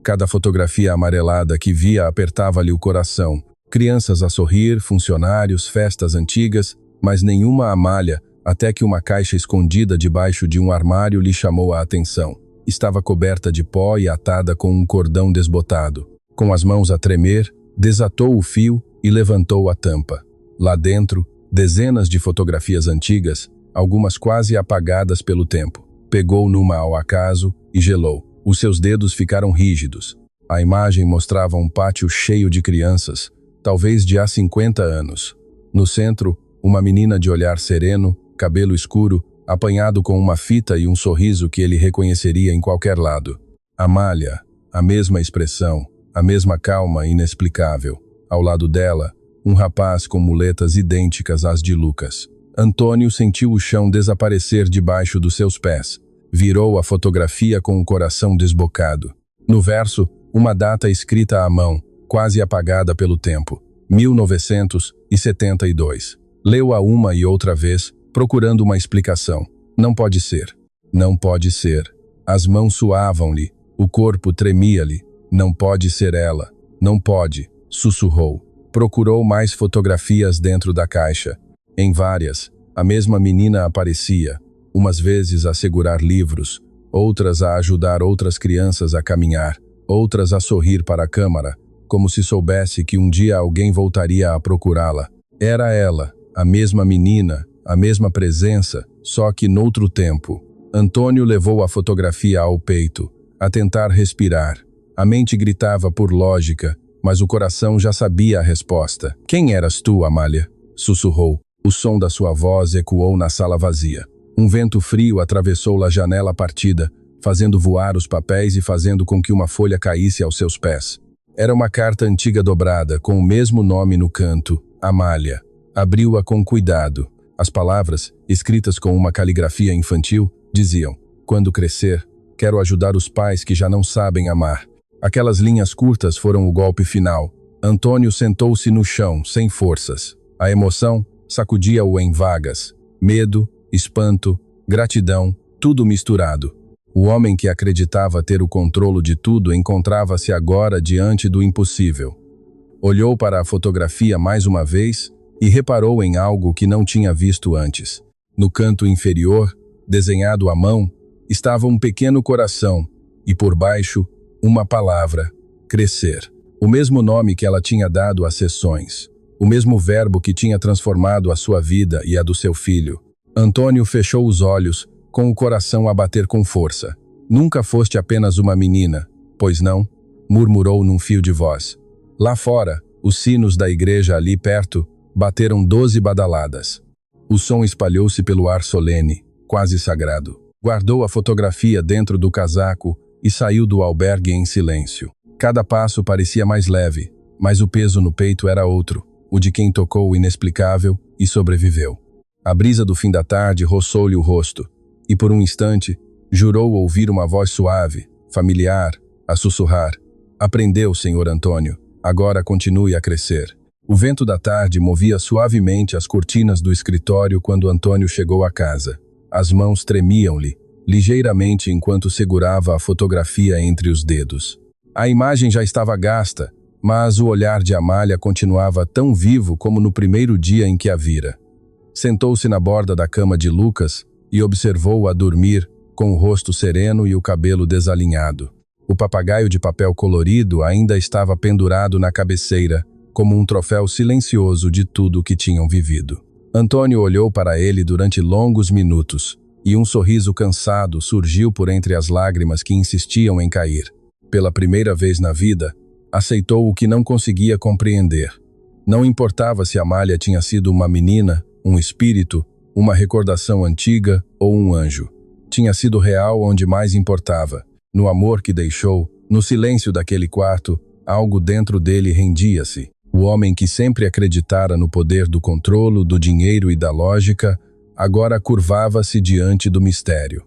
Cada fotografia amarelada que via apertava-lhe o coração. Crianças a sorrir, funcionários, festas antigas, mas nenhuma Amália, até que uma caixa escondida debaixo de um armário lhe chamou a atenção. Estava coberta de pó e atada com um cordão desbotado. Com as mãos a tremer, desatou o fio e levantou a tampa. Lá dentro, dezenas de fotografias antigas, algumas quase apagadas pelo tempo. Pegou numa ao acaso e gelou. Os seus dedos ficaram rígidos. A imagem mostrava um pátio cheio de crianças, talvez de há 50 anos. No centro, uma menina de olhar sereno, cabelo escuro, apanhado com uma fita e um sorriso que ele reconheceria em qualquer lado. Amália, a mesma expressão, a mesma calma inexplicável. Ao lado dela, um rapaz com muletas idênticas às de Lucas. Antônio sentiu o chão desaparecer debaixo dos seus pés. Virou a fotografia com o coração desbocado. No verso, uma data escrita à mão, quase apagada pelo tempo. 1972. Leu-a uma e outra vez, procurando uma explicação. Não pode ser. Não pode ser. As mãos suavam-lhe, o corpo tremia-lhe. Não pode ser ela. Não pode, sussurrou. Procurou mais fotografias dentro da caixa. Em várias, a mesma menina aparecia, umas vezes a segurar livros, outras a ajudar outras crianças a caminhar, outras a sorrir para a câmara, como se soubesse que um dia alguém voltaria a procurá-la. Era ela, a mesma menina, a mesma presença, só que noutro tempo. Antônio levou a fotografia ao peito, a tentar respirar. A mente gritava por lógica, mas o coração já sabia a resposta. "Quem eras tu, Amália?", sussurrou. O som da sua voz ecoou na sala vazia. Um vento frio atravessou a janela partida, fazendo voar os papéis e fazendo com que uma folha caísse aos seus pés. Era uma carta antiga dobrada, com o mesmo nome no canto, Amália. Abriu-a com cuidado. As palavras, escritas com uma caligrafia infantil, diziam: "Quando crescer, quero ajudar os pais que já não sabem amar." Aquelas linhas curtas foram o golpe final. Antônio sentou-se no chão, sem forças. A emoção sacudia-o em vagas. Medo, espanto, gratidão, tudo misturado. O homem que acreditava ter o controle de tudo encontrava-se agora diante do impossível. Olhou para a fotografia mais uma vez e reparou em algo que não tinha visto antes. No canto inferior, desenhado à mão, estava um pequeno coração e por baixo, uma palavra: crescer. O mesmo nome que ela tinha dado às sessões. O mesmo verbo que tinha transformado a sua vida e a do seu filho. Antônio fechou os olhos, com o coração a bater com força. "Nunca foste apenas uma menina, pois não?" murmurou num fio de voz. Lá fora, os sinos da igreja ali perto bateram 12 badaladas. O som espalhou-se pelo ar solene, quase sagrado. Guardou a fotografia dentro do casaco e saiu do albergue em silêncio. Cada passo parecia mais leve, mas o peso no peito era outro, o de quem tocou o inexplicável e sobreviveu. A brisa do fim da tarde roçou-lhe o rosto, e por um instante jurou ouvir uma voz suave, familiar, a sussurrar: "Aprendeu, Senhor Antônio, agora continue a crescer." O vento da tarde movia suavemente as cortinas do escritório quando Antônio chegou à casa. As mãos tremiam-lhe, ligeiramente enquanto segurava a fotografia entre os dedos. A imagem já estava gasta, mas o olhar de Amália continuava tão vivo como no primeiro dia em que a vira. Sentou-se na borda da cama de Lucas e observou-o a dormir, com o rosto sereno e o cabelo desalinhado. O papagaio de papel colorido ainda estava pendurado na cabeceira, como um troféu silencioso de tudo o que tinham vivido. Antônio olhou para ele durante longos minutos, e um sorriso cansado surgiu por entre as lágrimas que insistiam em cair. Pela primeira vez na vida, aceitou o que não conseguia compreender. Não importava se Amália tinha sido uma menina, um espírito, uma recordação antiga ou um anjo. Tinha sido real onde mais importava. No amor que deixou, no silêncio daquele quarto, algo dentro dele rendia-se. O homem que sempre acreditara no poder do controlo, do dinheiro e da lógica, agora curvava-se diante do mistério.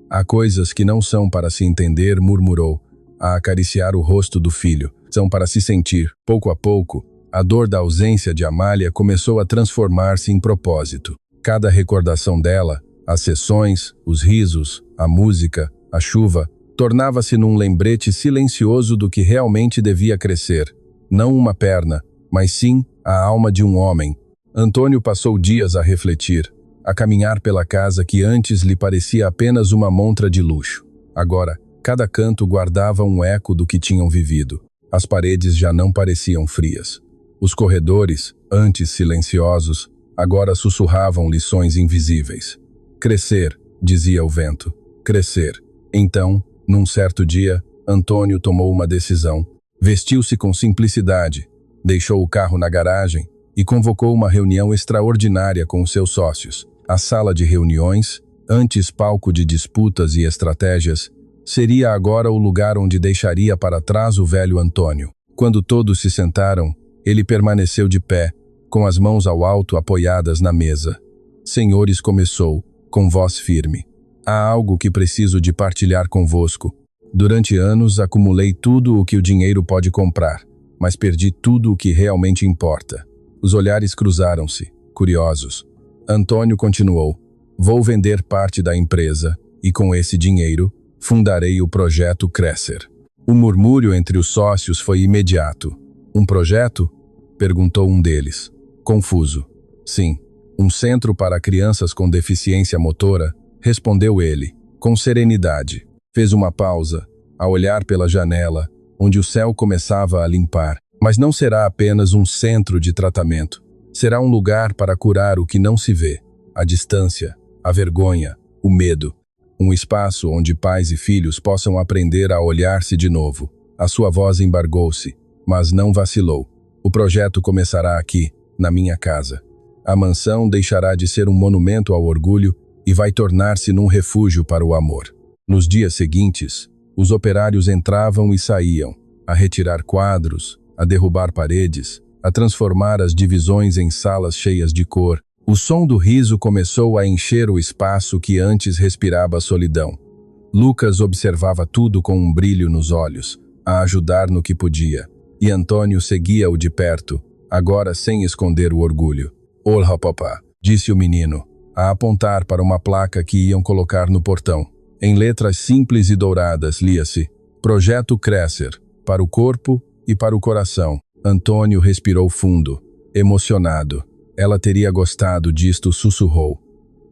"Há coisas que não são para se entender", murmurou, a acariciar o rosto do filho. "São para se sentir." Pouco a pouco, a dor da ausência de Amália começou a transformar-se em propósito. Cada recordação dela, as sessões, os risos, a música, a chuva, tornava-se num lembrete silencioso do que realmente devia crescer. Não uma perna, mas sim a alma de um homem. Antônio passou dias a refletir, a caminhar pela casa que antes lhe parecia apenas uma montra de luxo. Agora, cada canto guardava um eco do que tinham vivido. As paredes já não pareciam frias. Os corredores, antes silenciosos, agora sussurravam lições invisíveis. "Crescer", dizia o vento, "crescer." Então, num certo dia, Antônio tomou uma decisão. Vestiu-se com simplicidade, deixou o carro na garagem e convocou uma reunião extraordinária com os seus sócios. A sala de reuniões, antes palco de disputas e estratégias, seria agora o lugar onde deixaria para trás o velho Antônio. Quando todos se sentaram, ele permaneceu de pé, com as mãos ao alto apoiadas na mesa. "Senhores", começou, com voz firme, "há algo que preciso de partilhar convosco. Durante anos acumulei tudo o que o dinheiro pode comprar, mas perdi tudo o que realmente importa." Os olhares cruzaram-se, curiosos. Antônio continuou: "Vou vender parte da empresa e com esse dinheiro fundarei o projeto Crescer." O murmúrio entre os sócios foi imediato. "Um projeto?" perguntou um deles, confuso. "Sim, um centro para crianças com deficiência motora", respondeu ele, com serenidade. Fez uma pausa, a olhar pela janela, onde o céu começava a limpar. "Mas não será apenas um centro de tratamento. Será um lugar para curar o que não se vê, a distância, a vergonha, o medo. Um espaço onde pais e filhos possam aprender a olhar-se de novo." A sua voz embargou-se, mas não vacilou. "O projeto começará aqui, na minha casa. A mansão deixará de ser um monumento ao orgulho e vai tornar-se num refúgio para o amor." Nos dias seguintes, os operários entravam e saíam, a retirar quadros, a derrubar paredes, a transformar as divisões em salas cheias de cor. O som do riso começou a encher o espaço que antes respirava solidão. Lucas observava tudo com um brilho nos olhos, a ajudar no que podia. E Antônio seguia-o de perto, agora sem esconder o orgulho. "Olá, papá", disse o menino, a apontar para uma placa que iam colocar no portão. Em letras simples e douradas lia-se: Projeto Crescer, para o corpo e para o coração. Antônio respirou fundo, emocionado. Ela teria gostado disto, sussurrou.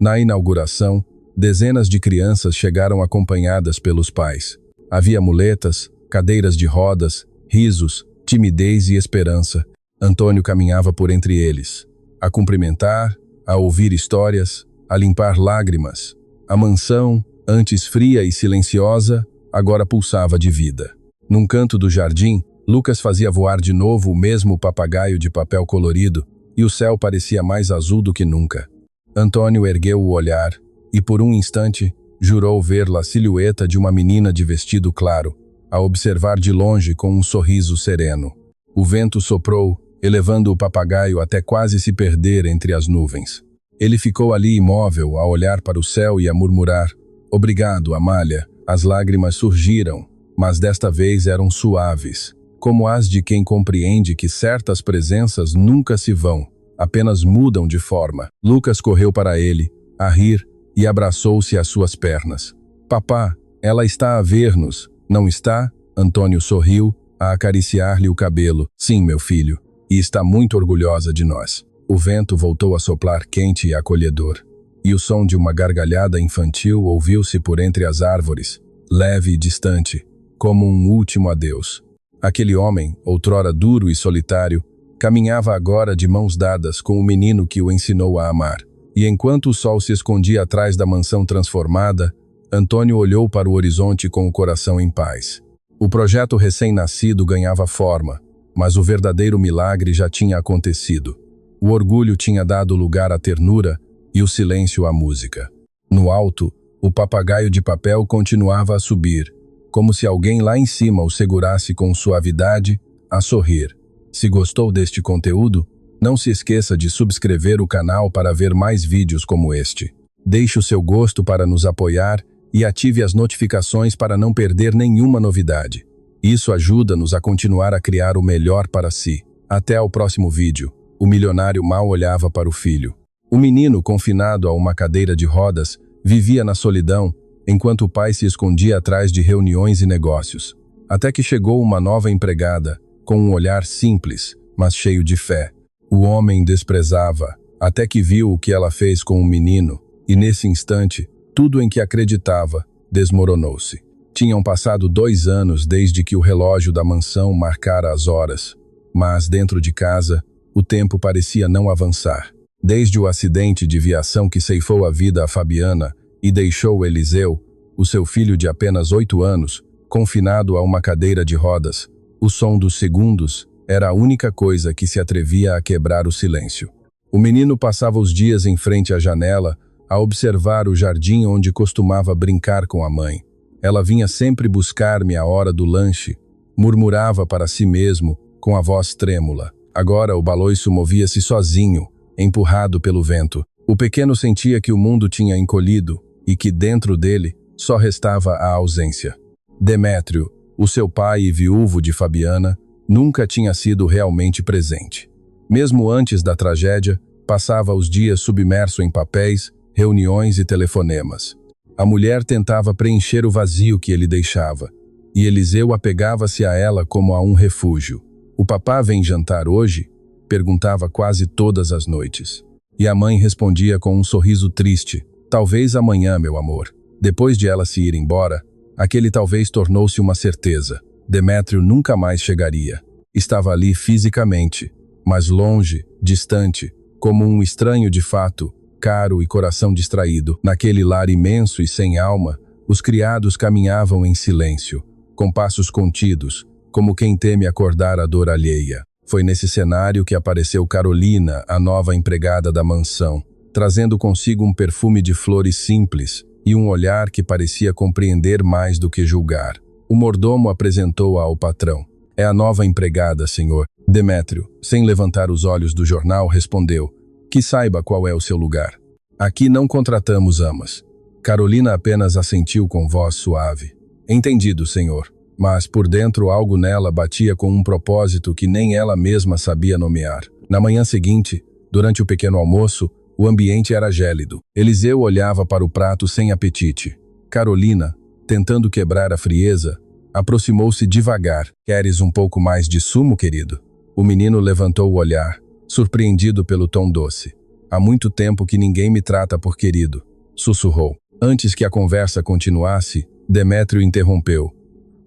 Na inauguração, dezenas de crianças chegaram acompanhadas pelos pais. Havia muletas, cadeiras de rodas, risos, timidez e esperança. Antônio caminhava por entre eles, a cumprimentar, a ouvir histórias, a limpar lágrimas. A mansão, antes fria e silenciosa, agora pulsava de vida. Num canto do jardim, Lucas fazia voar de novo o mesmo papagaio de papel colorido, e o céu parecia mais azul do que nunca. Antônio ergueu o olhar, e por um instante, jurou ver a silhueta de uma menina de vestido claro, a observar de longe com um sorriso sereno. O vento soprou, elevando o papagaio até quase se perder entre as nuvens. Ele ficou ali imóvel, a olhar para o céu e a murmurar: "Obrigado, Amália." As lágrimas surgiram, mas desta vez eram suaves, como as de quem compreende que certas presenças nunca se vão, apenas mudam de forma. Lucas correu para ele, a rir, e abraçou-se às suas pernas. "Papá, ela está a ver-nos, não está?" Antônio sorriu, a acariciar-lhe o cabelo. "Sim, meu filho, e está muito orgulhosa de nós." O vento voltou a soprar quente e acolhedor, e o som de uma gargalhada infantil ouviu-se por entre as árvores, leve e distante, como um último adeus. Aquele homem, outrora duro e solitário, caminhava agora de mãos dadas com o menino que o ensinou a amar. E enquanto o sol se escondia atrás da mansão transformada, Antônio olhou para o horizonte com o coração em paz. O projeto recém-nascido ganhava forma, mas o verdadeiro milagre já tinha acontecido. O orgulho tinha dado lugar à ternura e o silêncio à música. No alto, o papagaio de papel continuava a subir, como se alguém lá em cima o segurasse com suavidade, a sorrir. Se gostou deste conteúdo, não se esqueça de subscrever o canal para ver mais vídeos como este. Deixe o seu gosto para nos apoiar e ative as notificações para não perder nenhuma novidade. Isso ajuda-nos a continuar a criar o melhor para si. Até ao próximo vídeo. O milionário mal olhava para o filho. O menino, confinado a uma cadeira de rodas, vivia na solidão, enquanto o pai se escondia atrás de reuniões e negócios. Até que chegou uma nova empregada, com um olhar simples, mas cheio de fé. O homem desprezava, até que viu o que ela fez com o menino, e nesse instante, tudo em que acreditava desmoronou-se. Tinham passado 2 anos desde que o relógio da mansão marcara as horas, mas dentro de casa, o tempo parecia não avançar. Desde o acidente de viação que ceifou a vida a Fabiana e deixou Eliseu, o seu filho de apenas 8 anos, confinado a uma cadeira de rodas, o som dos segundos era a única coisa que se atrevia a quebrar o silêncio. O menino passava os dias em frente à janela, a observar o jardim onde costumava brincar com a mãe. Ela vinha sempre buscar-me à hora do lanche, murmurava para si mesmo, com a voz trêmula. Agora o baloiço movia-se sozinho, empurrado pelo vento. O pequeno sentia que o mundo tinha encolhido e que dentro dele só restava a ausência. Demétrio, o seu pai e viúvo de Fabiana, nunca tinha sido realmente presente. Mesmo antes da tragédia, passava os dias submerso em papéis, reuniões e telefonemas. A mulher tentava preencher o vazio que ele deixava, e Eliseu apegava-se a ela como a um refúgio. "O papá vem jantar hoje?" perguntava quase todas as noites. E a mãe respondia com um sorriso triste: "Talvez amanhã, meu amor." Depois de ela se ir embora, aquele talvez tornou-se uma certeza. Demétrio nunca mais chegaria. Estava ali fisicamente, mas longe, distante, como um estranho de fato, caro e coração distraído. Naquele lar imenso e sem alma, os criados caminhavam em silêncio, com passos contidos, como quem teme acordar a dor alheia. Foi nesse cenário que apareceu Carolina, a nova empregada da mansão, trazendo consigo um perfume de flores simples e um olhar que parecia compreender mais do que julgar. O mordomo apresentou-a ao patrão. "É a nova empregada, senhor." Demétrio, sem levantar os olhos do jornal, respondeu: que saiba qual é o seu lugar. Aqui não contratamos amas. Carolina apenas assentiu com voz suave. Entendido, senhor. Mas por dentro algo nela batia com um propósito que nem ela mesma sabia nomear. Na manhã seguinte, durante o pequeno almoço, o ambiente era gélido. Eliseu olhava para o prato sem apetite. Carolina, tentando quebrar a frieza, aproximou-se devagar. Queres um pouco mais de sumo, querido? O menino levantou o olhar, surpreendido pelo tom doce. Há muito tempo que ninguém me trata por querido, sussurrou. Antes que a conversa continuasse, Demétrio interrompeu.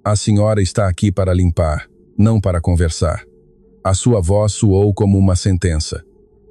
A senhora está aqui para limpar, não para conversar. A sua voz soou como uma sentença.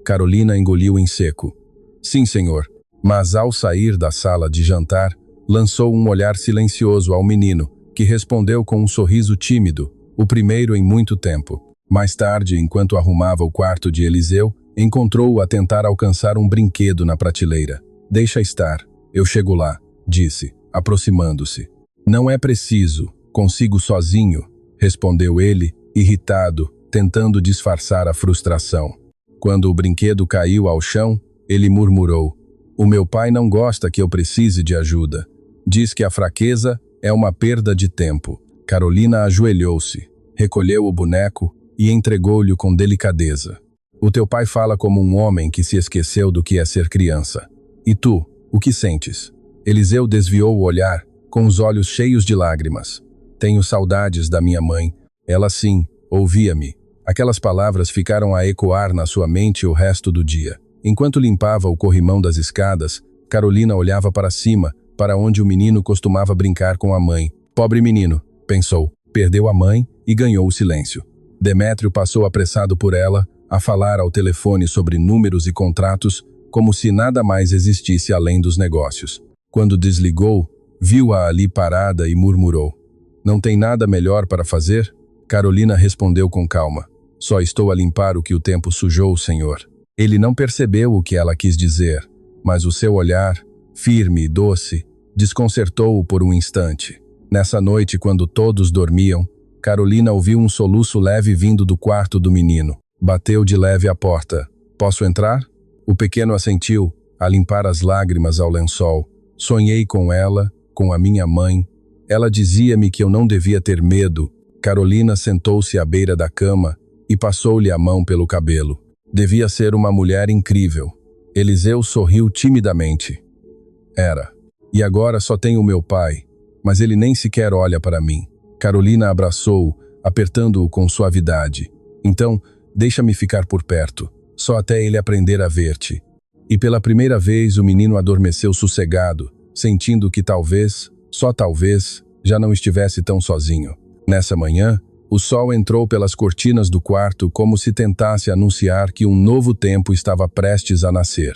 Carolina engoliu em seco. Sim, senhor. Mas ao sair da sala de jantar, lançou um olhar silencioso ao menino, que respondeu com um sorriso tímido, o primeiro em muito tempo. Mais tarde, enquanto arrumava o quarto de Eliseu, encontrou-o a tentar alcançar um brinquedo na prateleira. Deixa estar, eu chego lá, disse, aproximando-se. Não é preciso, consigo sozinho, respondeu ele, irritado, tentando disfarçar a frustração. Quando o brinquedo caiu ao chão, ele murmurou: o meu pai não gosta que eu precise de ajuda. Diz que a fraqueza é uma perda de tempo. Carolina ajoelhou-se, recolheu o boneco e entregou-lhe com delicadeza. O teu pai fala como um homem que se esqueceu do que é ser criança. E tu, o que sentes? Eliseu desviou o olhar, com os olhos cheios de lágrimas. Tenho saudades da minha mãe. Ela sim, ouvia-me. Aquelas palavras ficaram a ecoar na sua mente o resto do dia. Enquanto limpava o corrimão das escadas, Carolina olhava para cima, para onde o menino costumava brincar com a mãe. Pobre menino, pensou. Perdeu a mãe e ganhou o silêncio. Demétrio passou apressado por ela, a falar ao telefone sobre números e contratos, como se nada mais existisse além dos negócios. Quando desligou, viu-a ali parada e murmurou: não tem nada melhor para fazer? Carolina respondeu com calma: só estou a limpar o que o tempo sujou, senhor. Ele não percebeu o que ela quis dizer, mas o seu olhar, firme e doce, desconcertou-o por um instante. Nessa noite, quando todos dormiam, Carolina ouviu um soluço leve vindo do quarto do menino. Bateu de leve à porta. Posso entrar? O pequeno assentiu, a limpar as lágrimas ao lençol. Sonhei com ela, com a minha mãe. Ela dizia-me que eu não devia ter medo. Carolina sentou-se à beira da cama e passou-lhe a mão pelo cabelo. Devia ser uma mulher incrível. Eliseu sorriu timidamente. Era. E agora só tenho o meu pai, mas ele nem sequer olha para mim. Carolina abraçou-o, apertando-o com suavidade. Então, deixa-me ficar por perto, só até ele aprender a ver-te. E pela primeira vez o menino adormeceu sossegado, sentindo que talvez, só talvez, já não estivesse tão sozinho. Nessa manhã, o sol entrou pelas cortinas do quarto como se tentasse anunciar que um novo tempo estava prestes a nascer.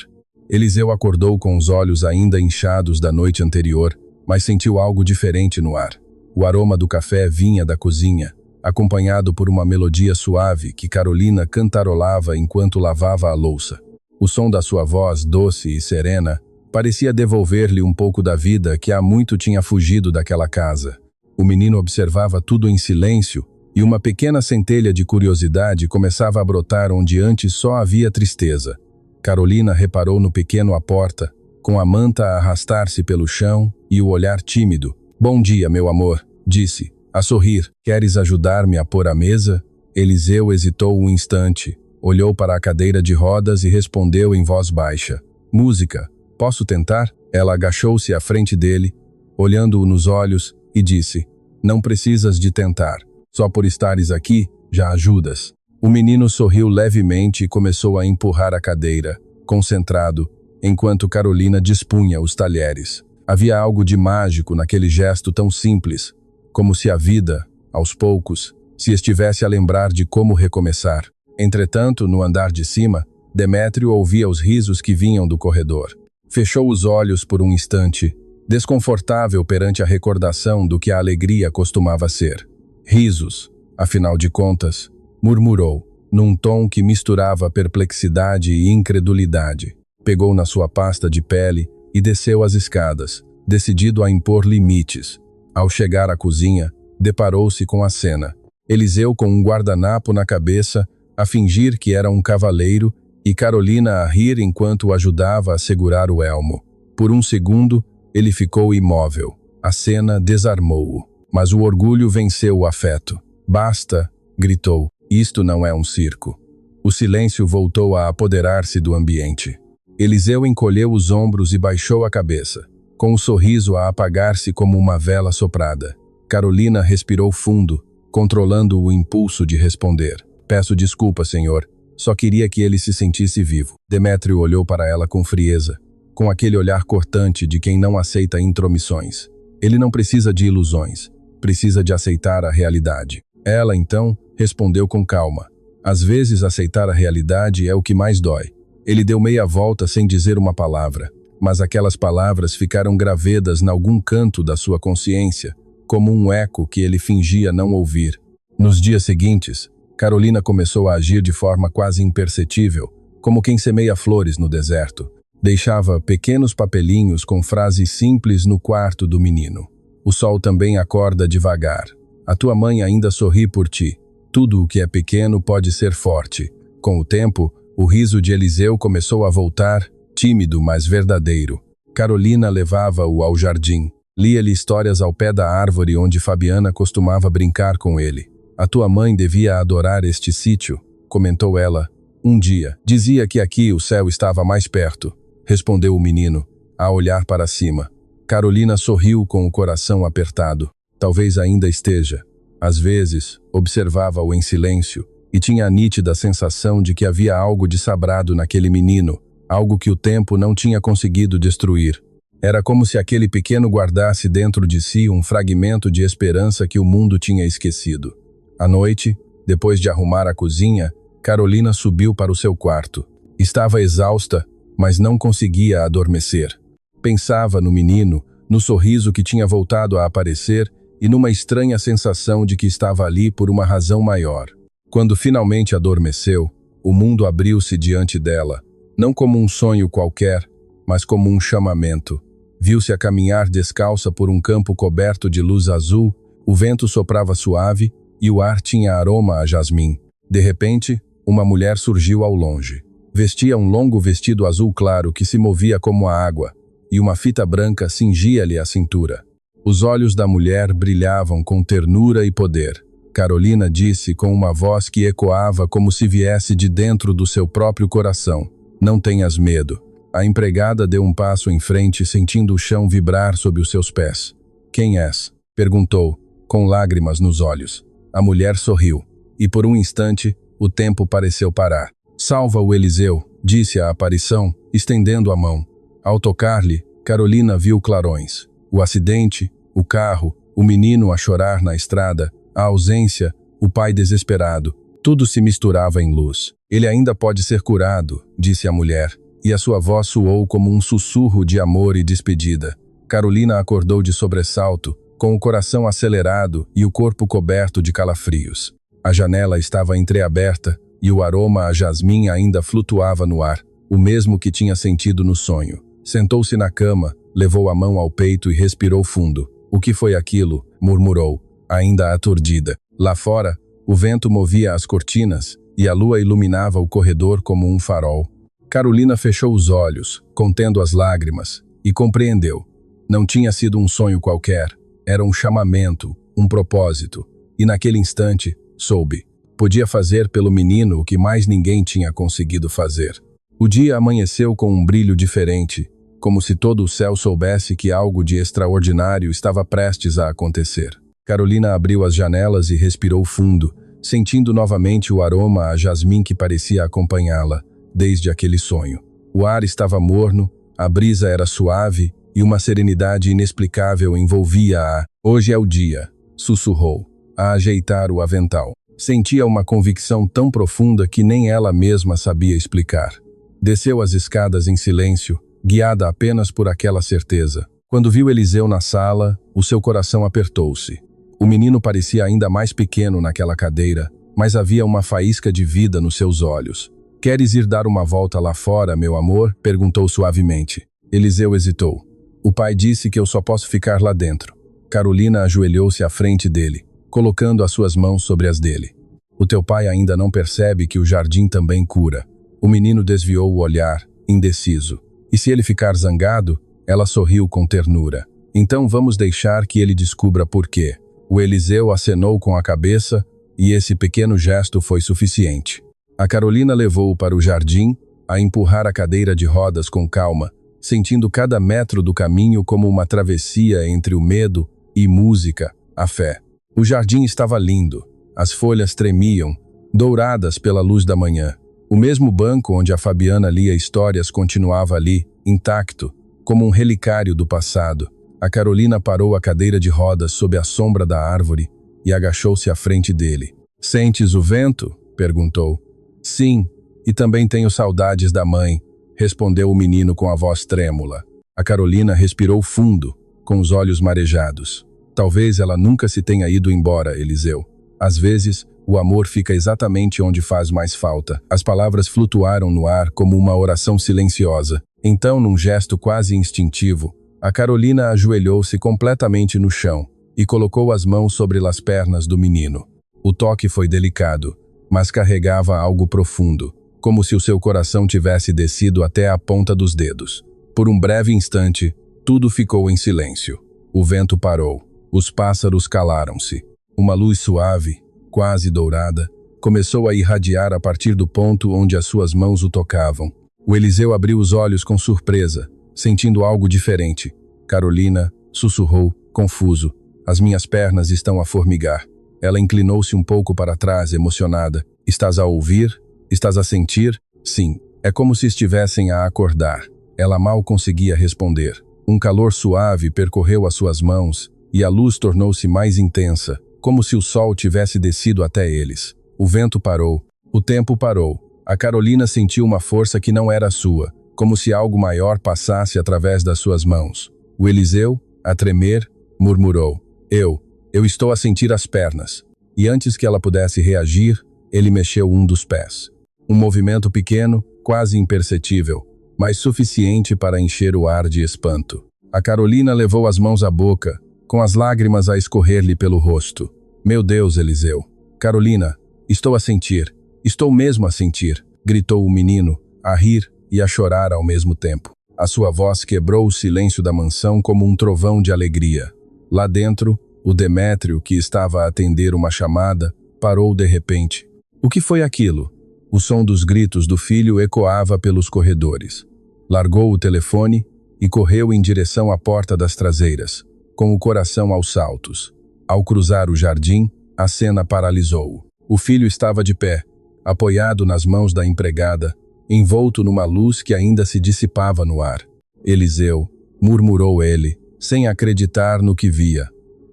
Eliseu acordou com os olhos ainda inchados da noite anterior, mas sentiu algo diferente no ar. O aroma do café vinha da cozinha, acompanhado por uma melodia suave que Carolina cantarolava enquanto lavava a louça. O som da sua voz, doce e serena, parecia devolver-lhe um pouco da vida que há muito tinha fugido daquela casa. O menino observava tudo em silêncio e uma pequena centelha de curiosidade começava a brotar onde antes só havia tristeza. Carolina reparou no pequeno à porta, com a manta a arrastar-se pelo chão e o olhar tímido. Bom dia, meu amor, disse, a sorrir. Queres ajudar-me a pôr a mesa? Eliseu hesitou um instante, olhou para a cadeira de rodas e respondeu em voz baixa. Música, posso tentar? Ela agachou-se à frente dele, olhando-o nos olhos, e disse: não precisas de tentar, só por estares aqui, já ajudas. O menino sorriu levemente e começou a empurrar a cadeira, concentrado, enquanto Carolina dispunha os talheres. Havia algo de mágico naquele gesto tão simples, como se a vida, aos poucos, se estivesse a lembrar de como recomeçar. Entretanto, no andar de cima, Demétrio ouvia os risos que vinham do corredor. Fechou os olhos por um instante, desconfortável perante a recordação do que a alegria costumava ser. Risos, afinal de contas, murmurou, num tom que misturava perplexidade e incredulidade. Pegou na sua pasta de pele e desceu as escadas, decidido a impor limites. Ao chegar à cozinha, deparou-se com a cena. Eliseu com um guardanapo na cabeça, a fingir que era um cavaleiro, e Carolina a rir enquanto o ajudava a segurar o elmo. Por um segundo, ele ficou imóvel. A cena desarmou-o. Mas o orgulho venceu o afeto. Basta, gritou. Isto não é um circo. O silêncio voltou a apoderar-se do ambiente. Eliseu encolheu os ombros e baixou a cabeça, com o sorriso a apagar-se como uma vela soprada. Carolina respirou fundo, controlando o impulso de responder. Peço desculpa, senhor. Só queria que ele se sentisse vivo. Demétrio olhou para ela com frieza, com aquele olhar cortante de quem não aceita intromissões. Ele não precisa de ilusões, precisa de aceitar a realidade. Ela, então, respondeu com calma. Às vezes aceitar a realidade é o que mais dói. Ele deu meia volta sem dizer uma palavra, mas aquelas palavras ficaram gravedas em algum canto da sua consciência, como um eco que ele fingia não ouvir. Nos dias seguintes, Carolina começou a agir de forma quase imperceptível, como quem semeia flores no deserto. Deixava pequenos papelinhos com frases simples no quarto do menino. O sol também acorda devagar. A tua mãe ainda sorri por ti. Tudo o que é pequeno pode ser forte. Com o tempo, o riso de Eliseu começou a voltar, tímido, mas verdadeiro. Carolina levava-o ao jardim. Lia-lhe histórias ao pé da árvore onde Fabiana costumava brincar com ele. A tua mãe devia adorar este sítio, comentou ela. Um dia, dizia que aqui o céu estava mais perto, respondeu o menino, a olhar para cima. Carolina sorriu com o coração apertado. Talvez ainda esteja. Às vezes, observava-o em silêncio e tinha a nítida sensação de que havia algo de sagrado naquele menino, algo que o tempo não tinha conseguido destruir. Era como se aquele pequeno guardasse dentro de si um fragmento de esperança que o mundo tinha esquecido. À noite, depois de arrumar a cozinha, Carolina subiu para o seu quarto. Estava exausta, mas não conseguia adormecer. Pensava no menino, no sorriso que tinha voltado a aparecer e numa estranha sensação de que estava ali por uma razão maior. Quando finalmente adormeceu, o mundo abriu-se diante dela, não como um sonho qualquer, mas como um chamamento. Viu-se a caminhar descalça por um campo coberto de luz azul, o vento soprava suave e o ar tinha aroma a jasmim. De repente, uma mulher surgiu ao longe. Vestia um longo vestido azul claro que se movia como a água, e uma fita branca cingia-lhe a cintura. Os olhos da mulher brilhavam com ternura e poder. Carolina disse com uma voz que ecoava como se viesse de dentro do seu próprio coração. Não tenhas medo. A empregada deu um passo em frente, sentindo o chão vibrar sob os seus pés. Quem és? Perguntou, com lágrimas nos olhos. A mulher sorriu, e por um instante, o tempo pareceu parar. Salva-o, Eliseu, disse a aparição, estendendo a mão. Ao tocar-lhe, Carolina viu clarões. O acidente, o carro, o menino a chorar na estrada, a ausência, o pai desesperado. Tudo se misturava em luz. Ele ainda pode ser curado, disse a mulher, e a sua voz soou como um sussurro de amor e despedida. Carolina acordou de sobressalto, com o coração acelerado e o corpo coberto de calafrios. A janela estava entreaberta e o aroma a jasmim ainda flutuava no ar, o mesmo que tinha sentido no sonho. Sentou-se na cama, levou a mão ao peito e respirou fundo. O que foi aquilo? Murmurou, ainda aturdida. Lá fora, o vento movia as cortinas e a lua iluminava o corredor como um farol. Carolina fechou os olhos, contendo as lágrimas, e compreendeu. Não tinha sido um sonho qualquer. Era um chamamento, um propósito, e naquele instante, soube. Podia fazer pelo menino o que mais ninguém tinha conseguido fazer. O dia amanheceu com um brilho diferente, como se todo o céu soubesse que algo de extraordinário estava prestes a acontecer. Carolina abriu as janelas e respirou fundo, sentindo novamente o aroma a jasmim que parecia acompanhá-la, desde aquele sonho. O ar estava morno, a brisa era suave, e uma serenidade inexplicável envolvia-a. Hoje é o dia, sussurrou, a ajeitar o avental. Sentia uma convicção tão profunda que nem ela mesma sabia explicar. Desceu as escadas em silêncio, guiada apenas por aquela certeza. Quando viu Eliseu na sala, o seu coração apertou-se. O menino parecia ainda mais pequeno naquela cadeira, mas havia uma faísca de vida nos seus olhos. Queres ir dar uma volta lá fora, meu amor? Perguntou suavemente. Eliseu hesitou. O pai disse que eu só posso ficar lá dentro. Carolina ajoelhou-se à frente dele. colocando as suas mãos sobre as dele. O teu pai ainda não percebe que o jardim também cura. O menino desviou o olhar, indeciso. E se ele ficar zangado? Ela sorriu com ternura. Então vamos deixar que ele descubra por quê. O Eliseu acenou com a cabeça e esse pequeno gesto foi suficiente. A Carolina levou-o para o jardim, a empurrar a cadeira de rodas com calma, sentindo cada metro do caminho como uma travessia entre o medo e música, a fé. O jardim estava lindo. As folhas tremiam, douradas pela luz da manhã. O mesmo banco onde a Fabiana lia histórias continuava ali, intacto, como um relicário do passado. A Carolina parou a cadeira de rodas sob a sombra da árvore e agachou-se à frente dele. "Sentes o vento?" perguntou. "Sim, e também tenho saudades da mãe", respondeu o menino com a voz trêmula. A Carolina respirou fundo, com os olhos marejados. Talvez ela nunca se tenha ido embora, Eliseu. Às vezes, o amor fica exatamente onde faz mais falta. As palavras flutuaram no ar como uma oração silenciosa. Então, num gesto quase instintivo, a Carolina ajoelhou-se completamente no chão e colocou as mãos sobre as pernas do menino. O toque foi delicado, mas carregava algo profundo, como se o seu coração tivesse descido até a ponta dos dedos. Por um breve instante, tudo ficou em silêncio. O vento parou. Os pássaros calaram-se. Uma luz suave, quase dourada, começou a irradiar a partir do ponto onde as suas mãos o tocavam. O Eliseu abriu os olhos com surpresa, sentindo algo diferente. Carolina sussurrou, confuso. "As minhas pernas estão a formigar." Ela inclinou-se um pouco para trás, emocionada. "Estás a ouvir? Estás a sentir?" "Sim." É como se estivessem a acordar. Ela mal conseguia responder. Um calor suave percorreu as suas mãos e a luz tornou-se mais intensa, como se o sol tivesse descido até eles. O vento parou. O tempo parou. A Carolina sentiu uma força que não era sua, como se algo maior passasse através das suas mãos. O Eliseu, a tremer, murmurou: Eu estou a sentir as pernas." E antes que ela pudesse reagir, ele mexeu um dos pés. Um movimento pequeno, quase imperceptível, mas suficiente para encher o ar de espanto. A Carolina levou as mãos à boca, com as lágrimas a escorrer-lhe pelo rosto. "Meu Deus, Eliseu." "Carolina, estou a sentir. Estou mesmo a sentir", gritou o menino, a rir e a chorar ao mesmo tempo. A sua voz quebrou o silêncio da mansão como um trovão de alegria. Lá dentro, o Demétrio, que estava a atender uma chamada, parou de repente. O que foi aquilo? O som dos gritos do filho ecoava pelos corredores. Largou o telefone e correu em direção à porta das traseiras, com o coração aos saltos. Ao cruzar o jardim, a cena paralisou-o. O filho estava de pé, apoiado nas mãos da empregada, envolto numa luz que ainda se dissipava no ar. "Eliseu", murmurou ele, sem acreditar no que via.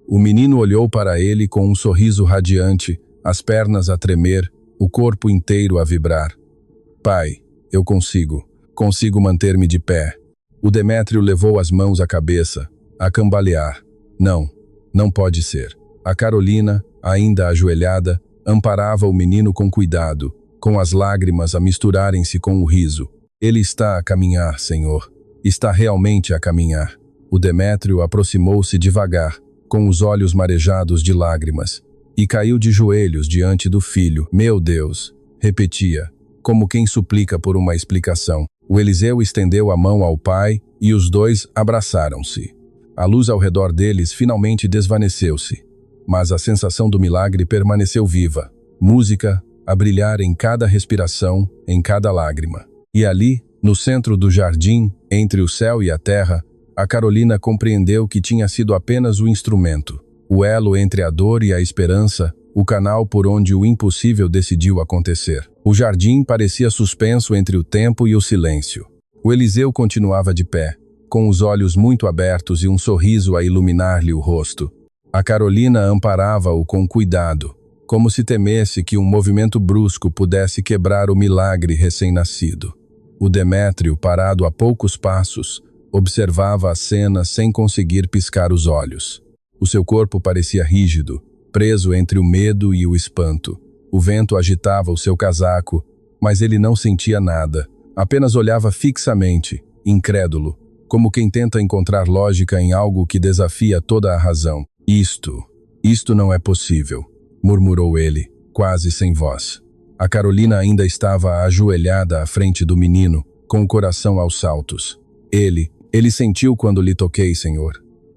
O menino olhou para ele com um sorriso radiante, as pernas a tremer, o corpo inteiro a vibrar. "Pai, eu consigo manter-me de pé." O Demétrio levou as mãos à cabeça, a cambalear. Não pode ser." A Carolina, ainda ajoelhada, amparava o menino com cuidado, com as lágrimas a misturarem-se com o riso. "Ele está a caminhar, Senhor. Está realmente a caminhar." O Demétrio aproximou-se devagar, com os olhos marejados de lágrimas, e caiu de joelhos diante do filho. "Meu Deus", repetia, como quem suplica por uma explicação. O Eliseu estendeu a mão ao pai e os dois abraçaram-se. A luz ao redor deles finalmente desvaneceu-se, mas a sensação do milagre permaneceu viva. Música a brilhar em cada respiração, em cada lágrima. E ali, no centro do jardim, entre o céu e a terra, a Carolina compreendeu que tinha sido apenas o instrumento, o elo entre a dor e a esperança, o canal por onde o impossível decidiu acontecer. O jardim parecia suspenso entre o tempo e o silêncio. O Eliseu continuava de pé, com os olhos muito abertos e um sorriso a iluminar-lhe o rosto. A Carolina amparava-o com cuidado, como se temesse que um movimento brusco pudesse quebrar o milagre recém-nascido. O Demétrio, parado a poucos passos, observava a cena sem conseguir piscar os olhos. O seu corpo parecia rígido, preso entre o medo e o espanto. O vento agitava o seu casaco, mas ele não sentia nada, apenas olhava fixamente, incrédulo, como quem tenta encontrar lógica em algo que desafia toda a razão. Isto não é possível, murmurou ele, quase sem voz. A Carolina ainda estava ajoelhada à frente do menino, com o coração aos saltos. Ele sentiu quando lhe toquei, senhor.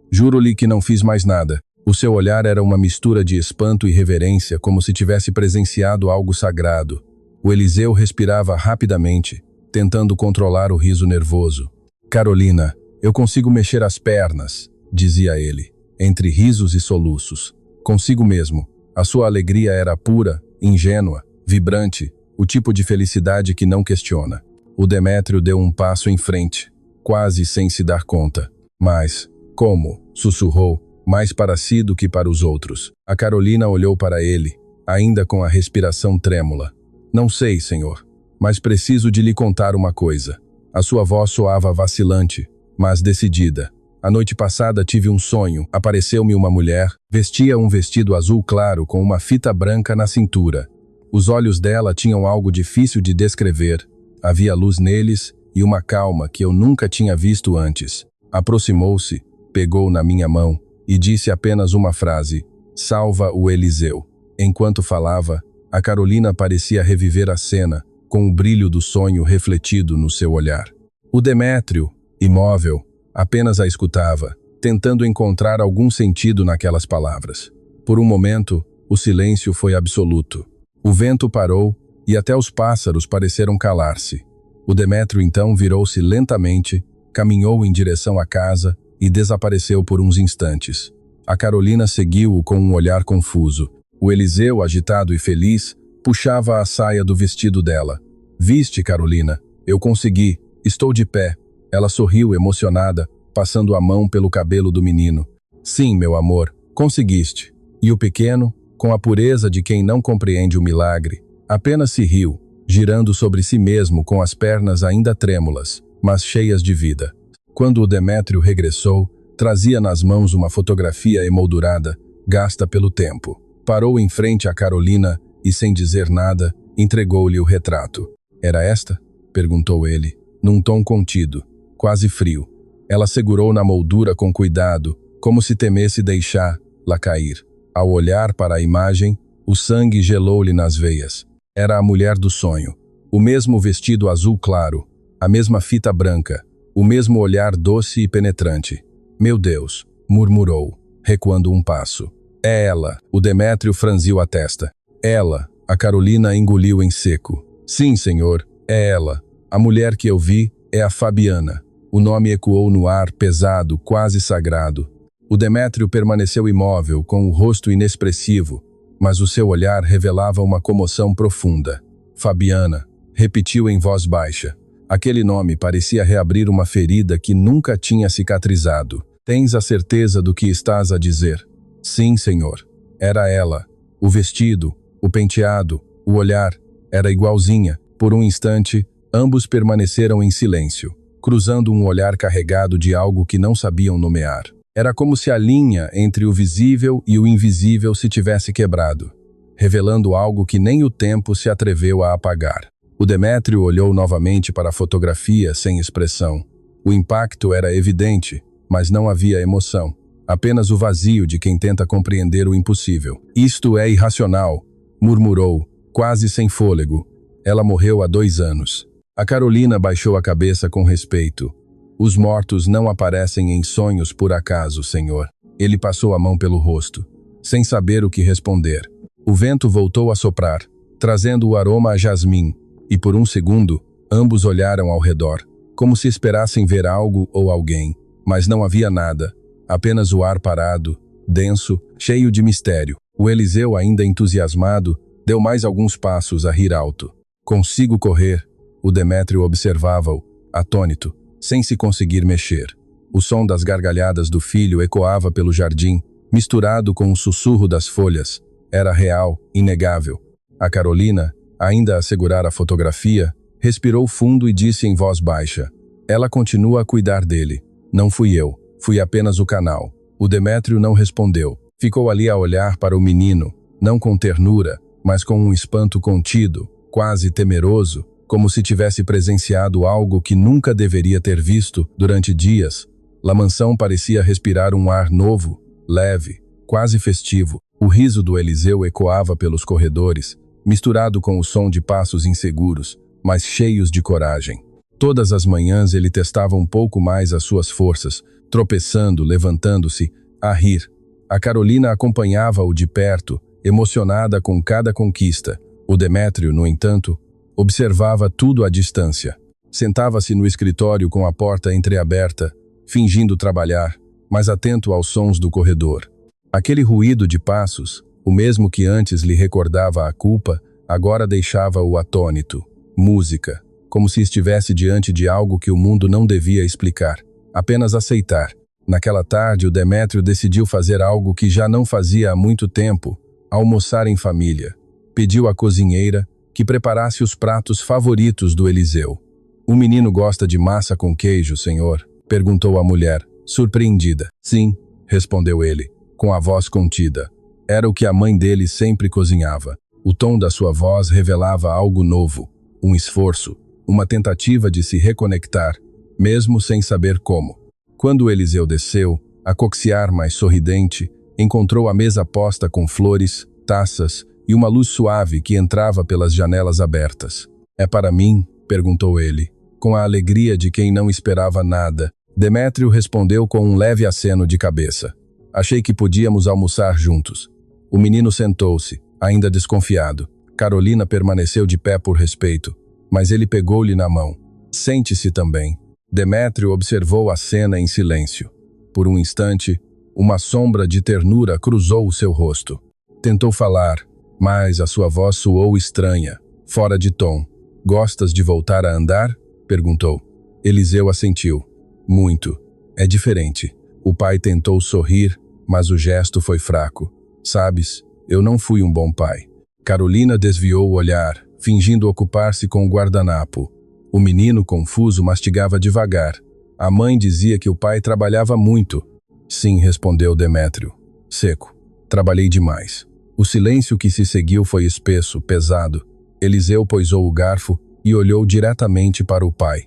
Juro-lhe que não fiz mais nada. O seu olhar era uma mistura de espanto e reverência, como se tivesse presenciado algo sagrado. O Eliseu respirava rapidamente, tentando controlar o riso nervoso. Carolina, eu consigo mexer as pernas, dizia ele, entre risos e soluços. Consigo mesmo. A sua alegria era pura, ingênua, vibrante, o tipo de felicidade que não questiona. O Demétrio deu um passo em frente, quase sem se dar conta. Mas, como? Sussurrou, mais para si do que para os outros. A Carolina olhou para ele, ainda com a respiração trêmula. Não sei, senhor, mas preciso de lhe contar uma coisa. A sua voz soava vacilante, mas decidida. A noite passada tive um sonho. Apareceu-me uma mulher, vestia um vestido azul claro com uma fita branca na cintura. Os olhos dela tinham algo difícil de descrever. Havia luz neles e uma calma que eu nunca tinha visto antes. Aproximou-se, pegou na minha mão e disse apenas uma frase: "Salva o Eliseu." Enquanto falava, a Carolina parecia reviver a cena, com o brilho do sonho refletido no seu olhar. O Demétrio, imóvel, apenas a escutava, tentando encontrar algum sentido naquelas palavras. Por um momento, o silêncio foi absoluto. O vento parou e até os pássaros pareceram calar-se. O Demétrio então virou-se lentamente, caminhou em direção à casa e desapareceu por uns instantes. A Carolina seguiu-o com um olhar confuso. O Eliseu, agitado e feliz, puxava a saia do vestido dela. "Viste, Carolina, eu consegui, estou de pé." Ela sorriu emocionada, passando a mão pelo cabelo do menino. "Sim, meu amor, conseguiste." E o pequeno, com a pureza de quem não compreende o milagre, apenas se riu, girando sobre si mesmo com as pernas ainda trêmulas, mas cheias de vida. Quando o Demétrio regressou, trazia nas mãos uma fotografia emoldurada, gasta pelo tempo. Parou em frente a Carolina e, sem dizer nada, entregou-lhe o retrato. "Era esta?" perguntou ele, num tom contido, quase frio. Ela segurou na moldura com cuidado, como se temesse deixá-la cair. Ao olhar para a imagem, o sangue gelou-lhe nas veias. Era a mulher do sonho. O mesmo vestido azul claro, a mesma fita branca, o mesmo olhar doce e penetrante. "Meu Deus", murmurou, recuando um passo. "É ela." O Demétrio franziu a testa. "Ela." A Carolina engoliu em seco. "Sim, senhor, é ela. A mulher que eu vi é a Fabiana." O nome ecoou no ar, pesado, quase sagrado. O Demétrio permaneceu imóvel, com o rosto inexpressivo, mas o seu olhar revelava uma comoção profunda. "Fabiana", repetiu em voz baixa. Aquele nome parecia reabrir uma ferida que nunca tinha cicatrizado. "Tens a certeza do que estás a dizer?" "Sim, senhor." Era ela. O vestido, o penteado, o olhar, era igualzinha. Por um instante, ambos permaneceram em silêncio, cruzando um olhar carregado de algo que não sabiam nomear. Era como se a linha entre o visível e o invisível se tivesse quebrado, revelando algo que nem o tempo se atreveu a apagar. O Demétrio olhou novamente para a fotografia sem expressão. O impacto era evidente, mas não havia emoção. Apenas o vazio de quem tenta compreender o impossível. "Isto é irracional", murmurou, quase sem fôlego. "Ela morreu há 2 anos." A Carolina baixou a cabeça com respeito. "Os mortos não aparecem em sonhos por acaso, senhor." Ele passou a mão pelo rosto, sem saber o que responder. O vento voltou a soprar, trazendo o aroma a jasmim, e por um segundo, ambos olharam ao redor, como se esperassem ver algo ou alguém, mas não havia nada, apenas o ar parado, denso, cheio de mistério. O Eliseu, ainda entusiasmado, deu mais alguns passos a rir alto. "Consigo correr." O Demétrio observava-o, atônito, sem se conseguir mexer. O som das gargalhadas do filho ecoava pelo jardim, misturado com o sussurro das folhas. Era real, inegável. A Carolina, ainda a segurar a fotografia, respirou fundo e disse em voz baixa: "Ela continua a cuidar dele. Não fui eu, fui apenas o canal." O Demétrio não respondeu. Ficou ali a olhar para o menino, não com ternura, mas com um espanto contido, quase temeroso, como se tivesse presenciado algo que nunca deveria ter visto durante dias. A mansão parecia respirar um ar novo, leve, quase festivo. O riso do Eliseu ecoava pelos corredores, misturado com o som de passos inseguros, mas cheios de coragem. Todas as manhãs ele testava um pouco mais as suas forças, tropeçando, levantando-se, a rir. A Carolina acompanhava-o de perto, emocionada com cada conquista. O Demétrio, no entanto, observava tudo à distância. Sentava-se no escritório com a porta entreaberta, fingindo trabalhar, mas atento aos sons do corredor. Aquele ruído de passos, o mesmo que antes lhe recordava a culpa, agora deixava-o atônito. Música, como se estivesse diante de algo que o mundo não devia explicar, apenas aceitar. Naquela tarde, o Demétrio decidiu fazer algo que já não fazia há muito tempo: almoçar em família. Pediu à cozinheira que preparasse os pratos favoritos do Eliseu. "O menino gosta de massa com queijo, senhor?" perguntou a mulher, surpreendida. "Sim", respondeu ele, com a voz contida. Era o que a mãe dele sempre cozinhava. O tom da sua voz revelava algo novo, um esforço, uma tentativa de se reconectar, mesmo sem saber como. Quando Eliseu desceu, a coxear mais sorridente, encontrou a mesa posta com flores, taças e uma luz suave que entrava pelas janelas abertas. "É para mim?" perguntou ele, com a alegria de quem não esperava nada. Demétrio respondeu com um leve aceno de cabeça. "Achei que podíamos almoçar juntos." O menino sentou-se, ainda desconfiado. Carolina permaneceu de pé por respeito, mas ele pegou-lhe na mão. "Sente-se também." Demétrio observou a cena em silêncio. Por um instante, uma sombra de ternura cruzou o seu rosto. Tentou falar, mas a sua voz soou estranha, fora de tom. "Gostas de voltar a andar?" perguntou. Eliseu assentiu. "Muito. É diferente." O pai tentou sorrir, mas o gesto foi fraco. "Sabes, eu não fui um bom pai." Carolina desviou o olhar, fingindo ocupar-se com o guardanapo. O menino, confuso, mastigava devagar. A mãe dizia que o pai trabalhava muito. "Sim", respondeu Demétrio, seco. "Trabalhei demais." O silêncio que se seguiu foi espesso, pesado. Eliseu poisou o garfo e olhou diretamente para o pai.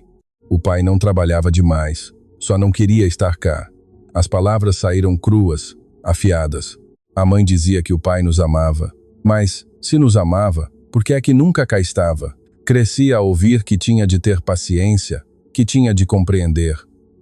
O pai não trabalhava demais, só não queria estar cá. As palavras saíram cruas, afiadas. A mãe dizia que o pai nos amava. Mas, se nos amava, por que é que nunca cá estava? Cresci a ouvir que tinha de ter paciência, que tinha de compreender.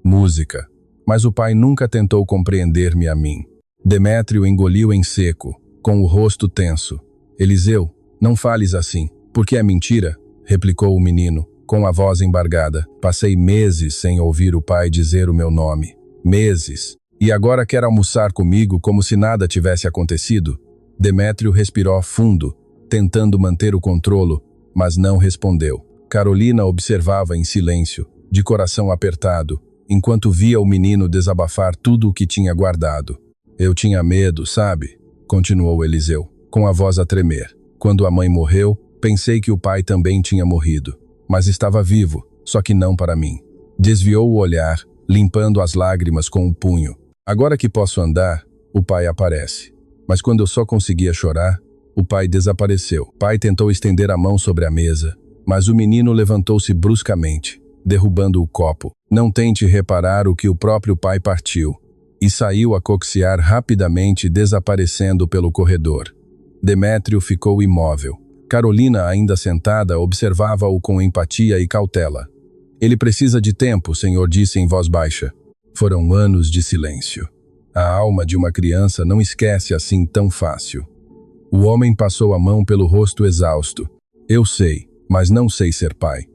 Música. Mas o pai nunca tentou compreender-me a mim. Demétrio engoliu em seco, com o rosto tenso. "Eliseu, não fales assim." "Porque é mentira?" replicou o menino, com a voz embargada. "Passei meses sem ouvir o pai dizer o meu nome. Meses. E agora quer almoçar comigo como se nada tivesse acontecido?" Demétrio respirou fundo, tentando manter o controle, mas não respondeu. Carolina observava em silêncio, de coração apertado, enquanto via o menino desabafar tudo o que tinha guardado. "Eu tinha medo, sabe?" continuou Eliseu, com a voz a tremer. "Quando a mãe morreu, pensei que o pai também tinha morrido. Mas estava vivo, só que não para mim." Desviou o olhar, limpando as lágrimas com o punho. "Agora que posso andar, o pai aparece. Mas quando eu só conseguia chorar, o pai desapareceu." O pai tentou estender a mão sobre a mesa, mas o menino levantou-se bruscamente, derrubando o copo. "Não tente reparar o que o próprio pai partiu." E saiu a coxear rapidamente, desaparecendo pelo corredor. Demétrio ficou imóvel. Carolina, ainda sentada, observava-o com empatia e cautela. "Ele precisa de tempo", o senhor disse em voz baixa. Foram anos de silêncio. A alma de uma criança não esquece assim tão fácil. O homem passou a mão pelo rosto exausto. "Eu sei, mas não sei ser pai."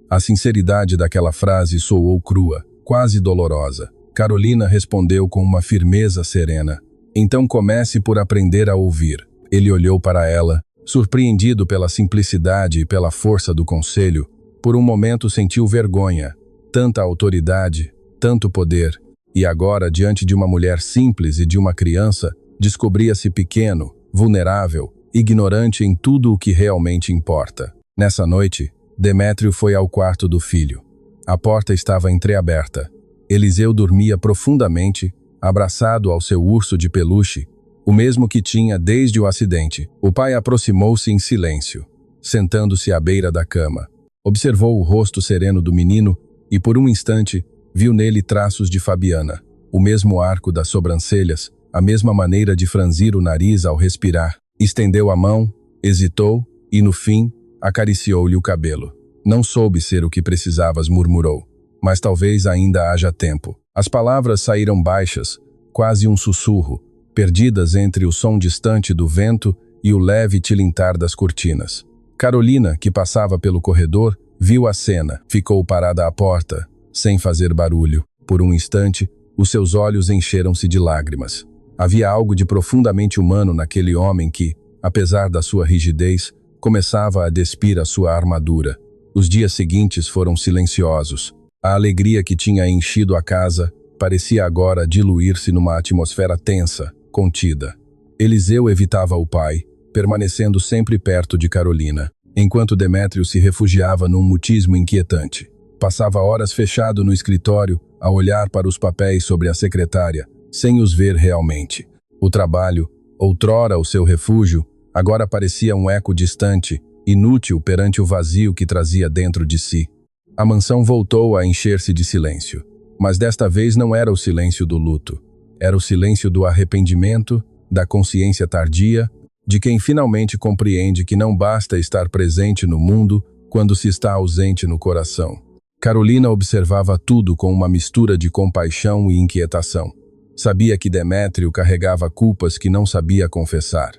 A sinceridade daquela frase soou crua, quase dolorosa. Carolina respondeu com uma firmeza serena. "Então comece por aprender a ouvir." Ele olhou para ela, surpreendido pela simplicidade e pela força do conselho. Por um momento sentiu vergonha. Tanta autoridade, tanto poder. E agora, diante de uma mulher simples e de uma criança, descobria-se pequeno, vulnerável, ignorante em tudo o que realmente importa. Nessa noite, Demétrio foi ao quarto do filho. A porta estava entreaberta. Eliseu dormia profundamente, abraçado ao seu urso de peluche, o mesmo que tinha desde o acidente. O pai aproximou-se em silêncio, sentando-se à beira da cama. Observou o rosto sereno do menino e, por um instante, viu nele traços de Fabiana, o mesmo arco das sobrancelhas, a mesma maneira de franzir o nariz ao respirar. Estendeu a mão, hesitou e, no fim, acariciou-lhe o cabelo. Não soube ser o que precisavas, murmurou. Mas talvez ainda haja tempo. As palavras saíram baixas, quase um sussurro, perdidas entre o som distante do vento e o leve tilintar das cortinas. Carolina, que passava pelo corredor, viu a cena. Ficou parada à porta, sem fazer barulho. Por um instante, os seus olhos encheram-se de lágrimas. Havia algo de profundamente humano naquele homem que, apesar da sua rigidez, começava a despir a sua armadura. Os dias seguintes foram silenciosos. A alegria que tinha enchido a casa parecia agora diluir-se numa atmosfera tensa, contida. Eliseu evitava o pai, permanecendo sempre perto de Carolina, enquanto Demétrio se refugiava num mutismo inquietante. Passava horas fechado no escritório, a olhar para os papéis sobre a secretária, sem os ver realmente. O trabalho, outrora o seu refúgio, agora parecia um eco distante, inútil perante o vazio que trazia dentro de si. A mansão voltou a encher-se de silêncio, mas desta vez não era o silêncio do luto. Era o silêncio do arrependimento, da consciência tardia, de quem finalmente compreende que não basta estar presente no mundo quando se está ausente no coração. Carolina observava tudo com uma mistura de compaixão e inquietação. Sabia que Demétrio carregava culpas que não sabia confessar.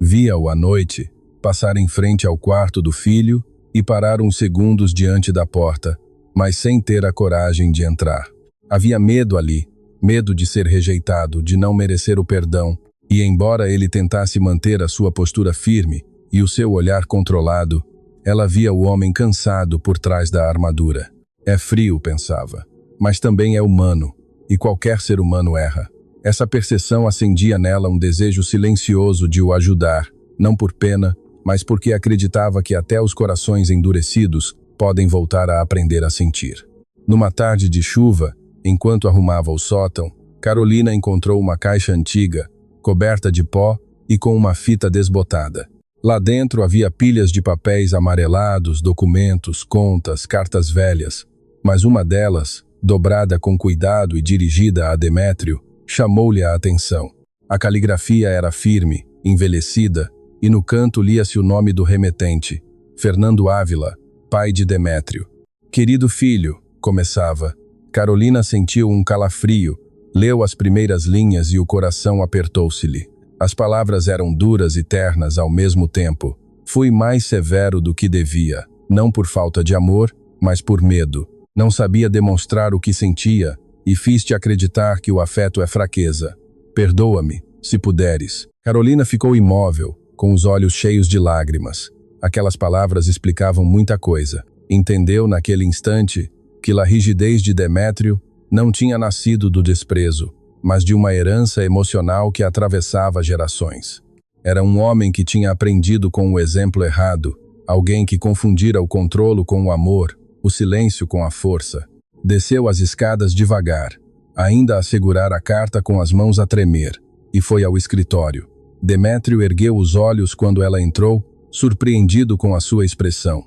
Via-o à noite passar em frente ao quarto do filho e parar uns segundos diante da porta, mas sem ter a coragem de entrar. Havia medo ali, medo de ser rejeitado, de não merecer o perdão, e embora ele tentasse manter a sua postura firme e o seu olhar controlado, ela via o homem cansado por trás da armadura. É frio, pensava, mas também é humano, e qualquer ser humano erra. Essa percepção acendia nela um desejo silencioso de o ajudar, não por pena, mas porque acreditava que até os corações endurecidos podem voltar a aprender a sentir. Numa tarde de chuva, enquanto arrumava o sótão, Carolina encontrou uma caixa antiga, coberta de pó e com uma fita desbotada. Lá dentro havia pilhas de papéis amarelados, documentos, contas, cartas velhas. Mas uma delas, dobrada com cuidado e dirigida a Demétrio, chamou-lhe a atenção. A caligrafia era firme, envelhecida, e no canto lia-se o nome do remetente, Fernando Ávila, pai de Demétrio. Querido filho, começava. Carolina sentiu um calafrio, leu as primeiras linhas e o coração apertou-se-lhe. As palavras eram duras e ternas ao mesmo tempo. Fui mais severo do que devia, não por falta de amor, mas por medo. Não sabia demonstrar o que sentia e fiz-te acreditar que o afeto é fraqueza. Perdoa-me, se puderes. Carolina ficou imóvel, com os olhos cheios de lágrimas. Aquelas palavras explicavam muita coisa. Entendeu naquele instante que a rigidez de Demétrio não tinha nascido do desprezo, mas de uma herança emocional que atravessava gerações. Era um homem que tinha aprendido com o exemplo errado, alguém que confundira o controlo com o amor, o silêncio com a força. Desceu as escadas devagar, ainda a segurar a carta com as mãos a tremer, e foi ao escritório. Demétrio ergueu os olhos quando ela entrou, surpreendido com a sua expressão.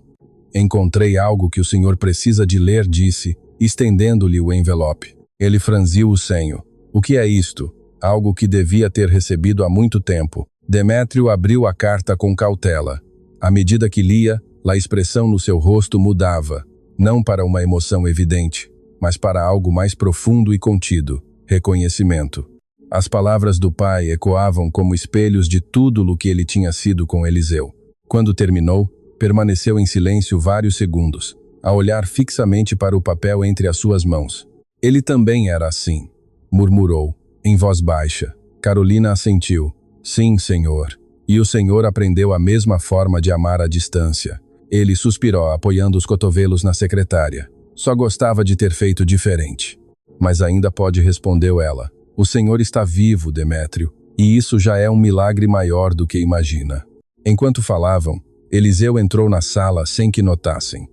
Encontrei algo que o senhor precisa de ler, disse, estendendo-lhe o envelope. Ele franziu o senho. O que é isto? Algo que devia ter recebido há muito tempo. Demétrio abriu a carta com cautela. À medida que lia, a expressão no seu rosto mudava, não para uma emoção evidente, mas para algo mais profundo e contido, reconhecimento. As palavras do pai ecoavam como espelhos de tudo o que ele tinha sido com Eliseu. Quando terminou, permaneceu em silêncio vários segundos, a olhar fixamente para o papel entre as suas mãos. Ele também era assim, murmurou, em voz baixa. Carolina assentiu. Sim, senhor. E o senhor aprendeu a mesma forma de amar à distância. Ele suspirou, apoiando os cotovelos na secretária. Só gostava de ter feito diferente. Mas ainda pode, respondeu ela. O senhor está vivo, Demétrio, e isso já é um milagre maior do que imagina. Enquanto falavam, Eliseu entrou na sala sem que notassem.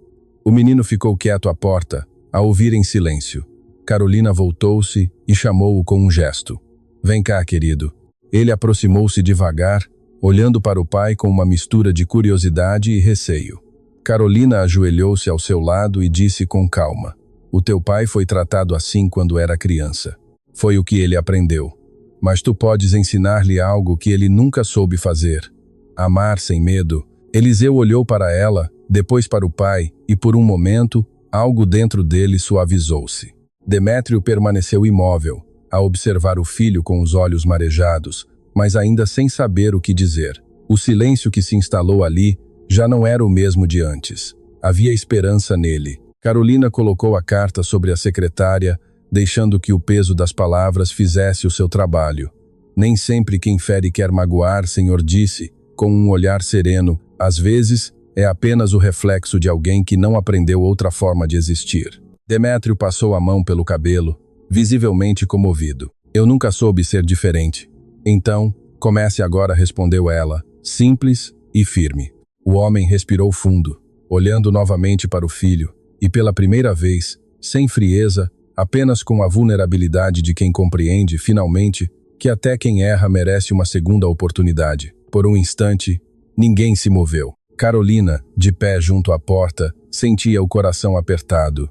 O menino ficou quieto à porta, a ouvir em silêncio. Carolina voltou-se e chamou-o com um gesto. Vem cá, querido. Ele aproximou-se devagar, olhando para o pai com uma mistura de curiosidade e receio. Carolina ajoelhou-se ao seu lado e disse com calma. O teu pai foi tratado assim quando era criança. Foi o que ele aprendeu. mas tu podes ensinar-lhe algo que ele nunca soube fazer: amar sem medo. Eliseu olhou para ela, depois para o pai, e por um momento, algo dentro dele suavizou-se. Demétrio permaneceu imóvel, a observar o filho com os olhos marejados, mas ainda sem saber o que dizer. O silêncio que se instalou ali já não era o mesmo de antes. Havia esperança nele. Carolina colocou a carta sobre a secretária, deixando que o peso das palavras fizesse o seu trabalho. Nem sempre quem fere quer magoar, Senhor disse, com um olhar sereno. Às vezes, é apenas o reflexo de alguém que não aprendeu outra forma de existir. Demétrio passou a mão pelo cabelo, visivelmente comovido. Eu nunca soube ser diferente. Então, comece agora, respondeu ela, simples e firme. O homem respirou fundo, olhando novamente para o filho, e pela primeira vez, sem frieza, apenas com a vulnerabilidade de quem compreende, finalmente, que até quem erra merece uma segunda oportunidade. Por um instante, ninguém se moveu. Carolina, de pé junto à porta, sentia o coração apertado.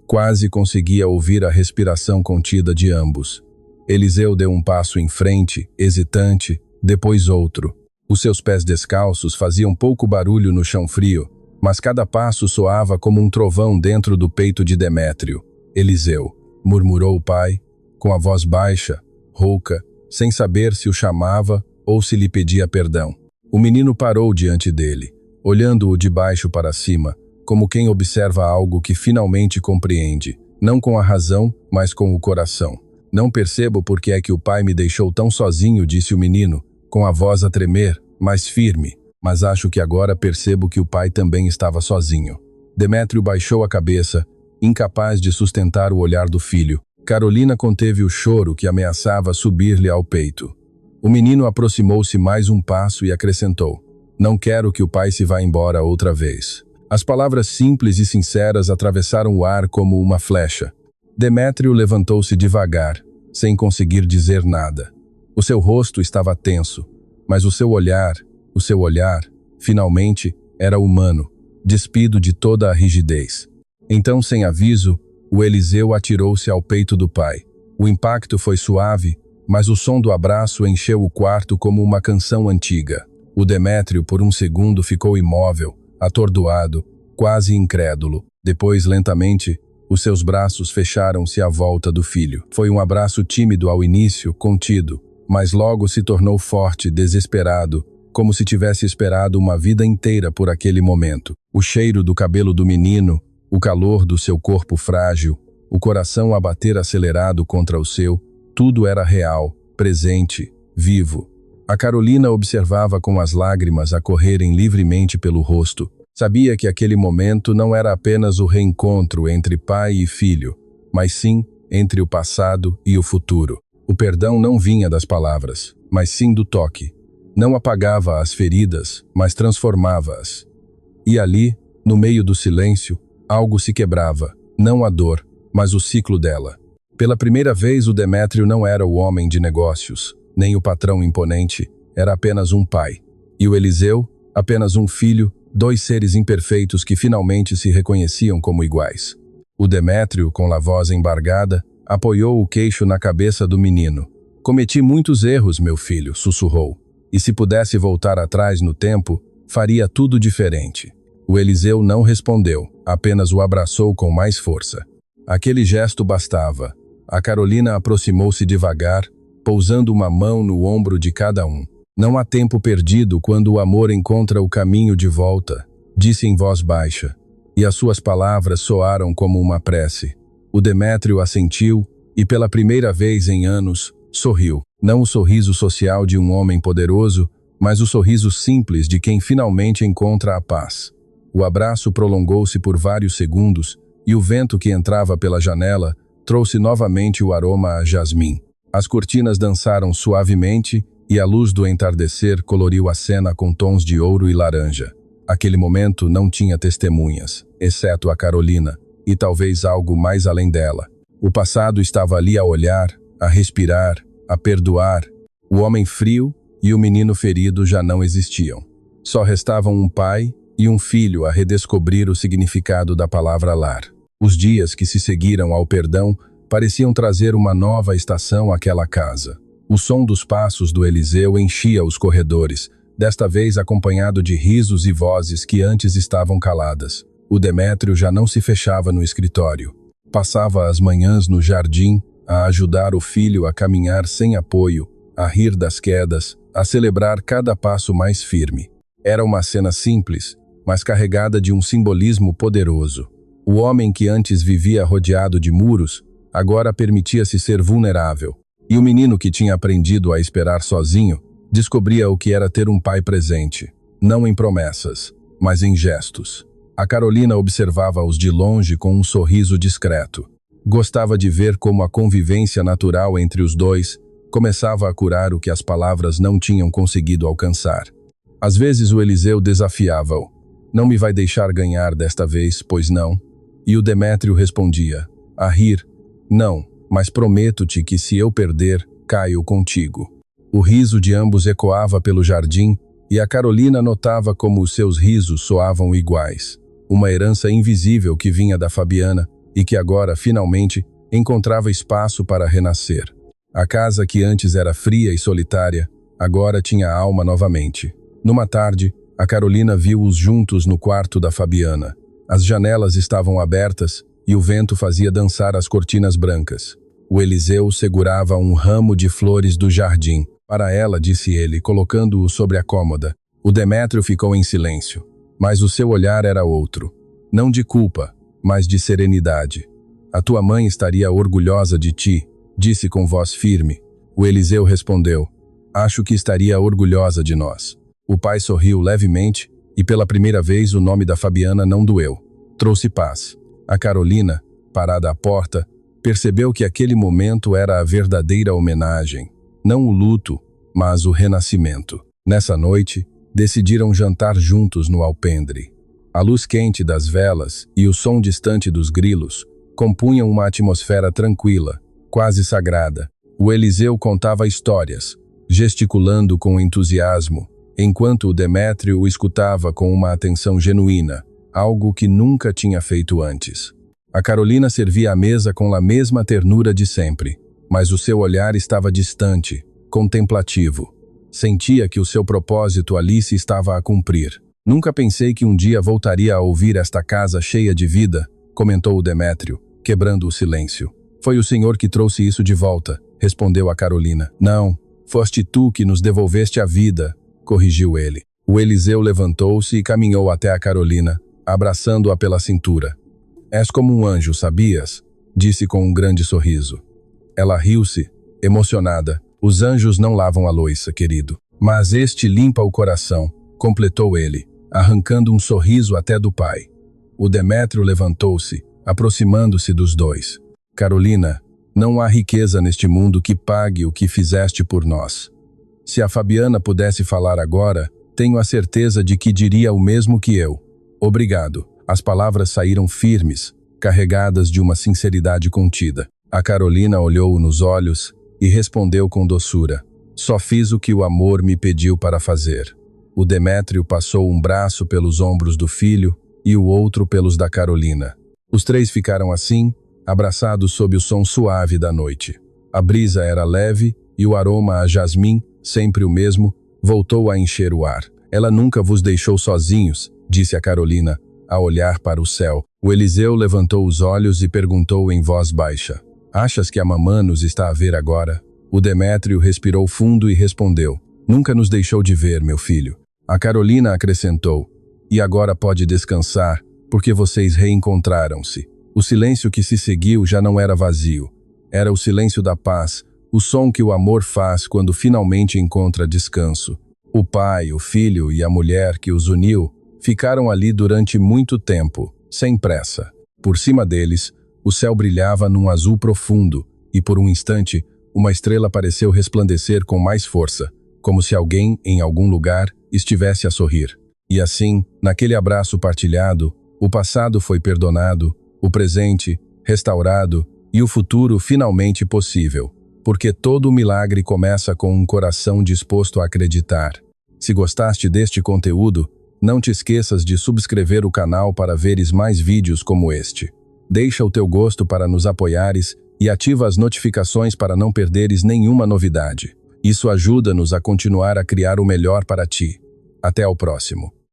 Quase conseguia ouvir a respiração contida de ambos. Eliseu deu um passo em frente, hesitante, depois outro. Os seus pés descalços faziam pouco barulho no chão frio, mas cada passo soava como um trovão dentro do peito de Demétrio. Eliseu, murmurou o pai, com a voz baixa, rouca, sem saber se o chamava ou se lhe pedia perdão. O menino parou diante dele, olhando-o de baixo para cima, como quem observa algo que finalmente compreende, não com a razão, mas com o coração. Não percebo por que é que o pai me deixou tão sozinho, disse o menino, com a voz a tremer, mas firme, mas acho que agora percebo que o pai também estava sozinho. Demétrio baixou a cabeça, incapaz de sustentar o olhar do filho. Carolina conteve o choro que ameaçava subir-lhe ao peito. O menino aproximou-se mais um passo e acrescentou: não quero que o pai se vá embora outra vez. As palavras simples e sinceras atravessaram o ar como uma flecha. Demétrio levantou-se devagar, sem conseguir dizer nada. O seu rosto estava tenso, mas o seu olhar, finalmente, era humano, despido de toda a rigidez. Então, sem aviso, o Eliseu atirou-se ao peito do pai. O impacto foi suave, mas o som do abraço encheu o quarto como uma canção antiga. O Demétrio, por um segundo, ficou imóvel, atordoado, quase incrédulo. Depois, lentamente, os seus braços fecharam-se à volta do filho. Foi um abraço tímido ao início, contido, mas logo se tornou forte, desesperado, como se tivesse esperado uma vida inteira por aquele momento. O cheiro do cabelo do menino, o calor do seu corpo frágil, o coração a bater acelerado contra o seu, tudo era real, presente, vivo. A Carolina observava com as lágrimas a correrem livremente pelo rosto. Sabia que aquele momento não era apenas o reencontro entre pai e filho, mas sim entre o passado e o futuro. O perdão não vinha das palavras, mas sim do toque. Não apagava as feridas, mas transformava-as. E ali, no meio do silêncio, algo se quebrava, não a dor, mas o ciclo dela. Pela primeira vez, o Demétrio não era o homem de negócios, nem o patrão imponente, era apenas um pai. E o Eliseu, apenas um filho, dois seres imperfeitos que finalmente se reconheciam como iguais. O Demétrio, com a voz embargada, apoiou o queixo na cabeça do menino. Cometi muitos erros, meu filho, sussurrou. E se pudesse voltar atrás no tempo, faria tudo diferente. O Eliseu não respondeu, apenas o abraçou com mais força. Aquele gesto bastava. A Carolina aproximou-se devagar, pousando uma mão no ombro de cada um. Não há tempo perdido quando o amor encontra o caminho de volta, disse em voz baixa, e as suas palavras soaram como uma prece. O Demétrio assentiu e, pela primeira vez em anos, sorriu. Não o sorriso social de um homem poderoso, mas o sorriso simples de quem finalmente encontra a paz. O abraço prolongou-se por vários segundos e o vento que entrava pela janela trouxe novamente o aroma a jasmim. As cortinas dançaram suavemente e a luz do entardecer coloriu a cena com tons de ouro e laranja. Aquele momento não tinha testemunhas, exceto a Carolina, e talvez algo mais além dela. O passado estava ali a olhar, a respirar, a perdoar. O homem frio e o menino ferido já não existiam. Só restavam um pai e um filho a redescobrir o significado da palavra lar. Os dias que se seguiram ao perdão pareciam trazer uma nova estação àquela casa. O som dos passos do Eliseu enchia os corredores, desta vez acompanhado de risos e vozes que antes estavam caladas. O Demétrio já não se fechava no escritório. Passava as manhãs no jardim, a ajudar o filho a caminhar sem apoio, a rir das quedas, a celebrar cada passo mais firme. Era uma cena simples, mas carregada de um simbolismo poderoso. O homem que antes vivia rodeado de muros, agora permitia-se ser vulnerável. E o menino que tinha aprendido a esperar sozinho, descobria o que era ter um pai presente, não em promessas, mas em gestos. A Carolina observava-os de longe com um sorriso discreto. Gostava de ver como a convivência natural entre os dois começava a curar o que as palavras não tinham conseguido alcançar. Às vezes o Eliseu desafiava-o. Não me vai deixar ganhar desta vez, pois não? E o Demétrio respondia, a rir, não, mas prometo-te que se eu perder, caio contigo. O riso de ambos ecoava pelo jardim e a Carolina notava como os seus risos soavam iguais. Uma herança invisível que vinha da Fabiana e que agora, finalmente, encontrava espaço para renascer. A casa que antes era fria e solitária, agora tinha alma novamente. Numa tarde, a Carolina viu-os juntos no quarto da Fabiana. As janelas estavam abertas e o vento fazia dançar as cortinas brancas. O Eliseu segurava um ramo de flores do jardim. Para ela, disse ele, colocando-o sobre a cômoda. O Demétrio ficou em silêncio, mas o seu olhar era outro. Não de culpa, mas de serenidade. A tua mãe estaria orgulhosa de ti, disse com voz firme. O Eliseu respondeu, acho que estaria orgulhosa de nós. O pai sorriu levemente e pela primeira vez o nome da Fabiana não doeu. Trouxe paz. A Carolina, parada à porta, percebeu que aquele momento era a verdadeira homenagem. Não o luto, mas o renascimento. Nessa noite, decidiram jantar juntos no alpendre. A luz quente das velas e o som distante dos grilos compunham uma atmosfera tranquila, quase sagrada. O Eliseu contava histórias, gesticulando com entusiasmo, enquanto o Demétrio o escutava com uma atenção genuína, algo que nunca tinha feito antes. A Carolina servia a mesa com a mesma ternura de sempre, mas o seu olhar estava distante, contemplativo. Sentia que o seu propósito ali se estava a cumprir. Nunca pensei que um dia voltaria a ouvir esta casa cheia de vida, comentou o Demétrio, quebrando o silêncio. Foi o senhor que trouxe isso de volta, respondeu a Carolina. Não, foste tu que nos devolveste a vida, corrigiu ele. O Eliseu levantou-se e caminhou até a Carolina, abraçando-a pela cintura. És como um anjo, sabias? Disse com um grande sorriso. Ela riu-se, emocionada. Os anjos não lavam a louça, querido. Mas este limpa o coração, completou ele, arrancando um sorriso até do pai. O Demétrio levantou-se, aproximando-se dos dois. Carolina, não há riqueza neste mundo que pague o que fizeste por nós. Se a Fabiana pudesse falar agora, tenho a certeza de que diria o mesmo que eu. Obrigado. As palavras saíram firmes, carregadas de uma sinceridade contida. A Carolina olhou-o nos olhos e respondeu com doçura. Só fiz o que o amor me pediu para fazer. O Demétrio passou um braço pelos ombros do filho e o outro pelos da Carolina. Os três ficaram assim, abraçados sob o som suave da noite. A brisa era leve e o aroma a jasmim, sempre o mesmo, voltou a encher o ar. Ela nunca vos deixou sozinhos, disse a Carolina, a olhar para o céu. O Eliseu levantou os olhos e perguntou em voz baixa. Achas que a mamã nos está a ver agora? O Demétrio respirou fundo e respondeu. Nunca nos deixou de ver, meu filho. A Carolina acrescentou. E agora pode descansar, porque vocês reencontraram-se. O silêncio que se seguiu já não era vazio. Era o silêncio da paz, o som que o amor faz quando finalmente encontra descanso. O pai, o filho e a mulher que os uniu ficaram ali durante muito tempo, sem pressa. Por cima deles, o céu brilhava num azul profundo e, por um instante, uma estrela pareceu resplandecer com mais força, como se alguém, em algum lugar, estivesse a sorrir. E assim, naquele abraço partilhado, o passado foi perdonado, o presente restaurado e o futuro finalmente possível, porque todo milagre começa com um coração disposto a acreditar. Se gostaste deste conteúdo, não te esqueças de subscrever o canal para veres mais vídeos como este. Deixa o teu gosto para nos apoiares e ativa as notificações para não perderes nenhuma novidade. Isso ajuda-nos a continuar a criar o melhor para ti. Até ao próximo.